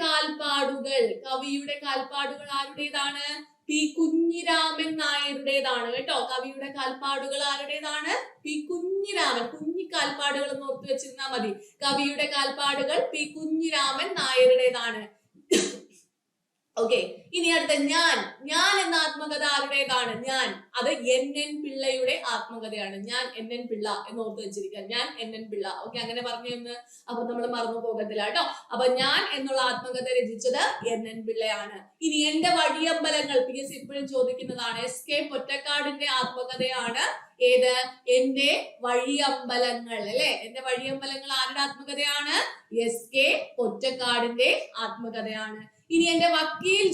കാൽപ്പാടുകൾ ആരുടേതാണ്? പി കുഞ്ഞിരാമൻ നായരുടേതാണ് കേട്ടോ. കവിയുടെ കാൽപ്പാടുകൾ ആരുടേതാണ്? പി കുഞ്ഞിരാമൻ. കുഞ്ഞിക്കാൽപ്പാടുകൾ എന്ന് ഓർത്തു വെച്ചിരുന്നാൽ മതി. കവിയുടെ കാൽപ്പാടുകൾ പി കുഞ്ഞിരാമൻ നായരുടേതാണ്. ഓക്കെ, ഇനി അടുത്ത ഞാൻ എന്ന ആത്മകഥ ആരുടേതാണ്? അത് NN പിള്ളയുടെ ആത്മകഥയാണ്. NN പിള്ള എന്ന് ഓർത്ത് വെച്ചിരിക്കുക. NN പിള്ള. ഓക്കെ, അങ്ങനെ പറഞ്ഞെന്ന് അപ്പൊ നമ്മൾ മറന്നു പോകത്തില്ല കേട്ടോ. അപ്പൊ ഞാൻ എന്നുള്ള ആത്മകഥ രചിച്ചത് NN പിള്ളയാണ്. ഇനി എന്റെ വഴിയമ്പലങ്ങൾ PSC ഇപ്പോഴും ചോദിക്കുന്നതാണ്. SK പൊറ്റക്കാടിന്റെ ആത്മകഥയാണ് ഏത്? എന്റെ വഴിയമ്പലങ്ങൾ അല്ലെ. എന്റെ വഴിയമ്പലങ്ങൾ ആരുടെ ആത്മകഥയാണ്? SK പൊറ്റക്കാടിന്റെ ആത്മകഥയാണ്. ഇനി എന്റെ വക്കീൽ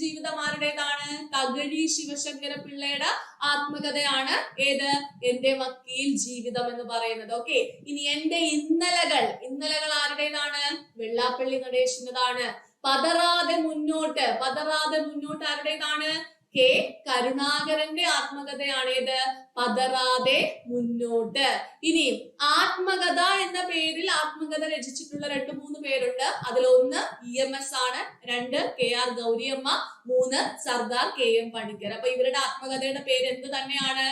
ജീവിതം ആരുടേതാണ്? തകഴി ശിവശങ്കര പിള്ളയുടെ ആത്മകഥയാണ് ഏത്? എന്റെ വക്കീൽ ജീവിതം എന്ന് പറയുന്നത്. ഓക്കെ, ഇനി എന്റെ ഇന്നലകൾ ആരുടേതാണ്? വെള്ളാപ്പള്ളി നടേശന്റേതാണ്. പതറാതെ മുന്നോട്ട് ആരുടേതാണ്? കെ കരുണാകരന്റെ ആത്മകഥയാണ് ഏത്? പതറാതെ മുന്നോട്ട്. ഇനി ആത്മകഥ എന്ന പേരിൽ ആത്മകഥ രചിച്ചിട്ടുള്ള 2-3 പേരുണ്ട്. അതിലൊന്ന് EMS ആണ്, 2 KR ഗൗരിയമ്മ, 3 സർദാർ KM പണിക്കർ. അപ്പൊ ഇവരുടെ ആത്മകഥയുടെ പേര് എന്ത് തന്നെയാണ്?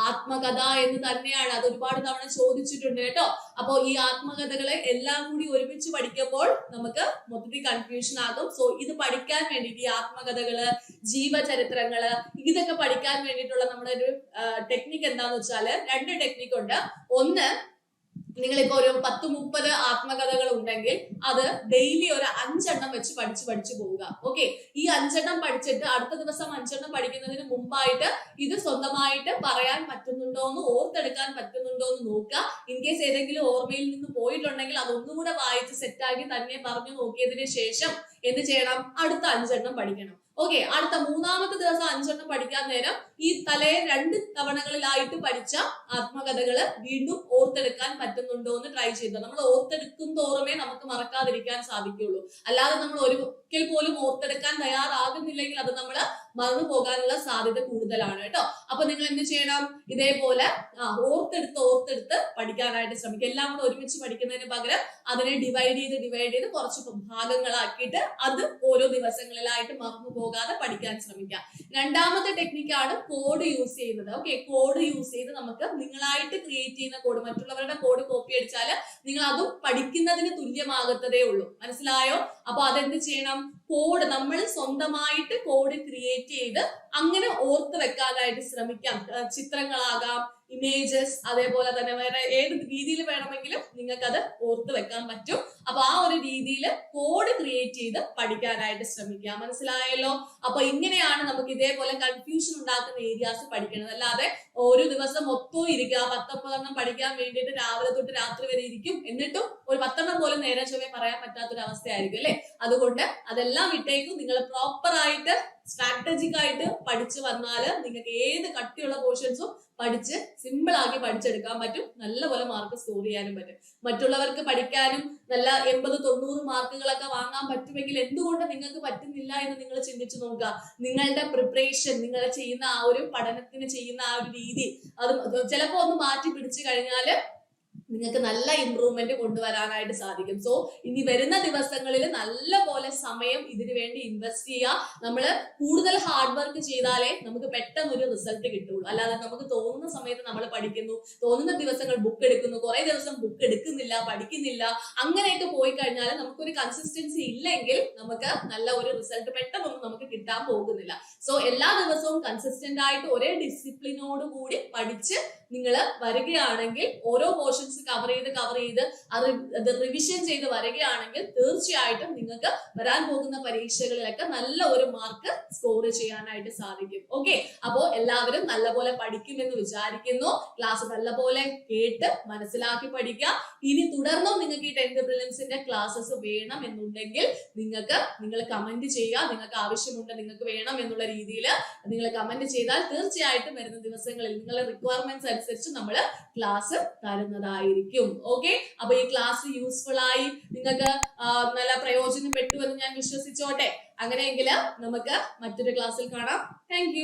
ആത്മകഥ എന്ന് തന്നെയാണ്. അത് ഒരുപാട് തവണ ചോദിച്ചിട്ടുണ്ട് കേട്ടോ. അപ്പൊ ഈ ആത്മകഥകളെ എല്ലാം കൂടി ഒരുമിച്ച് പഠിക്കുമ്പോൾ നമുക്ക് മൊത്തത്തിൽ കൺഫ്യൂഷൻ ആകും. സോ ഇത് പഠിക്കാൻ വേണ്ടിയിട്ട് ഈ ആത്മകഥകള്, ജീവചരിത്രങ്ങള്, ഇതൊക്കെ പഠിക്കാൻ വേണ്ടിയിട്ടുള്ള നമ്മുടെ ഒരു ടെക്നിക്ക് എന്താന്ന് വെച്ചാല് 2 ടെക്നിക്ക് ഉണ്ട്. ഒന്ന്, നിങ്ങളിപ്പോ ഒരു 10-30 ആത്മകഥകൾ ഉണ്ടെങ്കിൽ അത് ഡെയിലി ഒരു 5 എണ്ണം വെച്ച് പഠിച്ചു പോവുക. ഓക്കെ, ഈ 5 എണ്ണം പഠിച്ചിട്ട് അടുത്ത ദിവസം 5 എണ്ണം പഠിക്കുന്നതിന് മുമ്പായിട്ട് ഇത് സ്വന്തമായിട്ട് പറയാൻ പറ്റുന്നുണ്ടോ എന്ന്, ഓർത്തെടുക്കാൻ പറ്റുന്നുണ്ടോ എന്ന് നോക്കുക. ഇൻ കേസ് ഏതെങ്കിലും ഓർമ്മയിൽ നിന്ന് പോയിട്ടുണ്ടെങ്കിൽ അതൊന്നും കൂടെ വായിച്ച് സെറ്റാക്കി തന്നെ പറഞ്ഞു നോക്കിയതിന് ശേഷം എന്ത് ചെയ്യണം? അടുത്ത 5 എണ്ണം പഠിക്കണം. ഓക്കെ, അടുത്ത 3-ാമത്തെ ദിവസം 5 എണ്ണം പഠിക്കാൻ നേരം ഈ 2 തവണകളിലായിട്ട് പഠിച്ച ആത്മകഥകള് വീണ്ടും ഓർത്തെടുക്കാൻ പറ്റുന്നുണ്ടോ എന്ന് ട്രൈ ചെയ്തു. നമ്മൾ ഓർത്തെടുക്കും തോറുമേ നമുക്ക് മറക്കാതിരിക്കാൻ സാധിക്കുള്ളൂ. അല്ലാതെ നമ്മൾ ഒരിക്കൽ പോലും ഓർത്തെടുക്കാൻ തയ്യാറാകുന്നില്ലെങ്കിൽ അത് നമ്മൾ മറന്നു പോകാനുള്ള സാധ്യത കൂടുതലാണ് കേട്ടോ. അപ്പൊ നിങ്ങൾ എന്ത് ചെയ്യണം? ഇതേപോലെ ഓർത്തെടുത്ത് പഠിക്കാനായിട്ട് ശ്രമിക്കുക. എല്ലാം കൂടെ ഒരുമിച്ച് പഠിക്കുന്നതിന് പകരം അതിനെ ഡിവൈഡ് ചെയ്ത് കുറച്ച് ഭാഗങ്ങളാക്കിയിട്ട് അത് ഓരോ ദിവസങ്ങളിലായിട്ട് മറന്നു പോകാതെ പഠിക്കാൻ ശ്രമിക്കാം. 2-ാമത്തെ ടെക്നിക്കാണ് കോഡ് യൂസ് ചെയ്യുന്നത്. ഓക്കെ, കോഡ് യൂസ് ചെയ്ത് നമുക്ക് നിങ്ങളായിട്ട് ക്രിയേറ്റ് ചെയ്യുന്ന കോഡ്, മറ്റുള്ളവരുടെ കോഡ് കോപ്പി അടിച്ചാൽ നിങ്ങൾ അതും പഠിക്കുന്നതിന് തുല്യമാകത്തതേ ഉള്ളൂ. മനസ്സിലായോ? അപ്പൊ അതെന്ത് ചെയ്യണം? കോഡ് നമ്മൾ സ്വന്തമായിട്ട് കോഡ് ക്രിയേറ്റ് ചെയ്ത് അങ്ങനെ ഓർത്ത് വെക്കാനായിട്ട് ശ്രമിക്കാം. ചിത്രങ്ങളാകാം, ഇമേജസ്, അതേപോലെ തന്നെ വേറെ ഏത് രീതിയിൽ വേണമെങ്കിലും നിങ്ങൾക്ക് അത് ഓർത്ത് വെക്കാൻ പറ്റും. അപ്പൊ ആ ഒരു രീതിയിൽ കോഡ് ക്രിയേറ്റ് ചെയ്ത് പഠിക്കാനായിട്ട് ശ്രമിക്കുക. മനസ്സിലായല്ലോ? അപ്പൊ ഇങ്ങനെയാണ് നമുക്ക് ഇതേപോലെ കൺഫ്യൂഷൻ ഉണ്ടാക്കുന്ന ഏരിയാസ് പഠിക്കുന്നത്. അല്ലാതെ ഒരു ദിവസം മൊത്തം ഇരിക്കുക 10-50 എണ്ണം പഠിക്കാൻ വേണ്ടിയിട്ട് രാവിലെ തൊട്ട് രാത്രി വരെ ഇരിക്കും, എന്നിട്ടും ഒരു 10 എണ്ണം പോലും നേരെ ചൊവ്വേ പറയാൻ പറ്റാത്തൊരു അവസ്ഥയായിരിക്കും അല്ലെ. അതുകൊണ്ട് അതെല്ലാം വിട്ടേക്കും. നിങ്ങൾ പ്രോപ്പർ ആയിട്ട് സ്ട്രാറ്റജിക് ആയിട്ട് പഠിച്ചു വന്നാൽ നിങ്ങൾക്ക് ഏത് കട്ടിയുള്ള പോർഷൻസും പഠിച്ച് സിമ്പിൾ ആക്കി പഠിച്ചെടുക്കാൻ പറ്റും, നല്ലപോലെ മാർക്ക് സ്കോർ ചെയ്യാനും പറ്റും. മറ്റുള്ളവർക്ക് പഠിക്കാനും നല്ല 80-90 മാർക്കുകളൊക്കെ വാങ്ങാൻ പറ്റുമെങ്കിൽ എന്തുകൊണ്ട് നിങ്ങൾക്ക് പറ്റുന്നില്ല എന്ന് നിങ്ങൾ ചിന്തിച്ചു നോക്കുക. നിങ്ങളുടെ പ്രിപ്പറേഷൻ, നിങ്ങൾ ചെയ്യുന്ന ആ ഒരു പഠനത്തിന് ചെയ്യുന്ന ആ ഒരു രീതി, അത് ചിലപ്പോ ഒന്ന് മാറ്റി പിടിച്ചു കഴിഞ്ഞാല് നിങ്ങൾക്ക് നല്ല ഇമ്പ്രൂവ്മെന്റ് കൊണ്ടുവരാനായിട്ട് സാധിക്കും. സോ ഇനി വരുന്ന ദിവസങ്ങളിൽ നല്ല പോലെ സമയം ഇതിനു വേണ്ടി ഇൻവെസ്റ്റ് ചെയ്യുക. നമ്മൾ കൂടുതൽ ഹാർഡ് വർക്ക് ചെയ്താലേ നമുക്ക് പെട്ടെന്ന് ഒരു റിസൾട്ട് കിട്ടുള്ളൂ. അല്ലാതെ നമുക്ക് തോന്നുന്ന സമയത്ത് നമ്മൾ പഠിക്കുന്നു, തോന്നുന്ന ദിവസങ്ങൾ ബുക്ക് എടുക്കുന്നു, കുറെ ദിവസം ബുക്ക് എടുക്കുന്നില്ല, പഠിക്കുന്നില്ല, അങ്ങനെയൊക്കെ പോയി കഴിഞ്ഞാൽ നമുക്കൊരു കൺസിസ്റ്റൻസി ഇല്ലെങ്കിൽ നമുക്ക് നല്ല ഒരു റിസൾട്ട് പെട്ടെന്നൊന്നും നമുക്ക് കിട്ടാൻ പോകുന്നില്ല. സോ എല്ലാ ദിവസവും കൺസിസ്റ്റന്റ് ആയിട്ട് ഒരേ ഡിസിപ്ലിനോട് കൂടി പഠിച്ച് നിങ്ങൾ വരികയാണെങ്കിൽ, ഓരോ പോർഷൻസ് കവർ ചെയ്ത് അത് റിവിഷൻ ചെയ്ത് വരികയാണെങ്കിൽ തീർച്ചയായിട്ടും നിങ്ങൾക്ക് വരാൻ പോകുന്ന പരീക്ഷകളിലൊക്കെ നല്ല ഒരു മാർക്ക് സ്കോർ ചെയ്യാനായിട്ട് സാധിക്കും. ഓക്കെ, അപ്പോ എല്ലാവരും നല്ലപോലെ പഠിക്കുമെന്ന് വിചാരിക്കുന്നു. ക്ലാസ് നല്ലപോലെ കേട്ട് മനസ്സിലാക്കി പഠിക്കുക. ഇനി തുടർന്നും നിങ്ങൾക്ക് ഈ 10th പ്രിലിംസിന്റെ ക്ലാസ്സസ് വേണം എന്നുണ്ടെങ്കിൽ നിങ്ങൾ കമന്റ് ചെയ്യുക. നിങ്ങൾക്ക് ആവശ്യമുണ്ട്, നിങ്ങൾക്ക് വേണം എന്നുള്ള രീതിയിൽ നിങ്ങൾ കമന്റ് ചെയ്താൽ തീർച്ചയായിട്ടും വരുന്ന ദിവസങ്ങളിൽ നിങ്ങളുടെ റിക്വയർമെന്റ്സ് അനുസരിച്ച് നമ്മൾ ക്ലാസ് തരുന്നതായിരിക്കും. ഓക്കെ, അപ്പൊ ഈ ക്ലാസ് യൂസ്ഫുൾ ആയി നിങ്ങൾക്ക് നല്ല പ്രയോജനപ്പെട്ടു എന്ന് ഞാൻ വിശ്വസിച്ചോട്ടെ. അങ്ങനെയെങ്കിൽ നമുക്ക് മറ്റൊരു ക്ലാസ്സിൽ കാണാം. താങ്ക്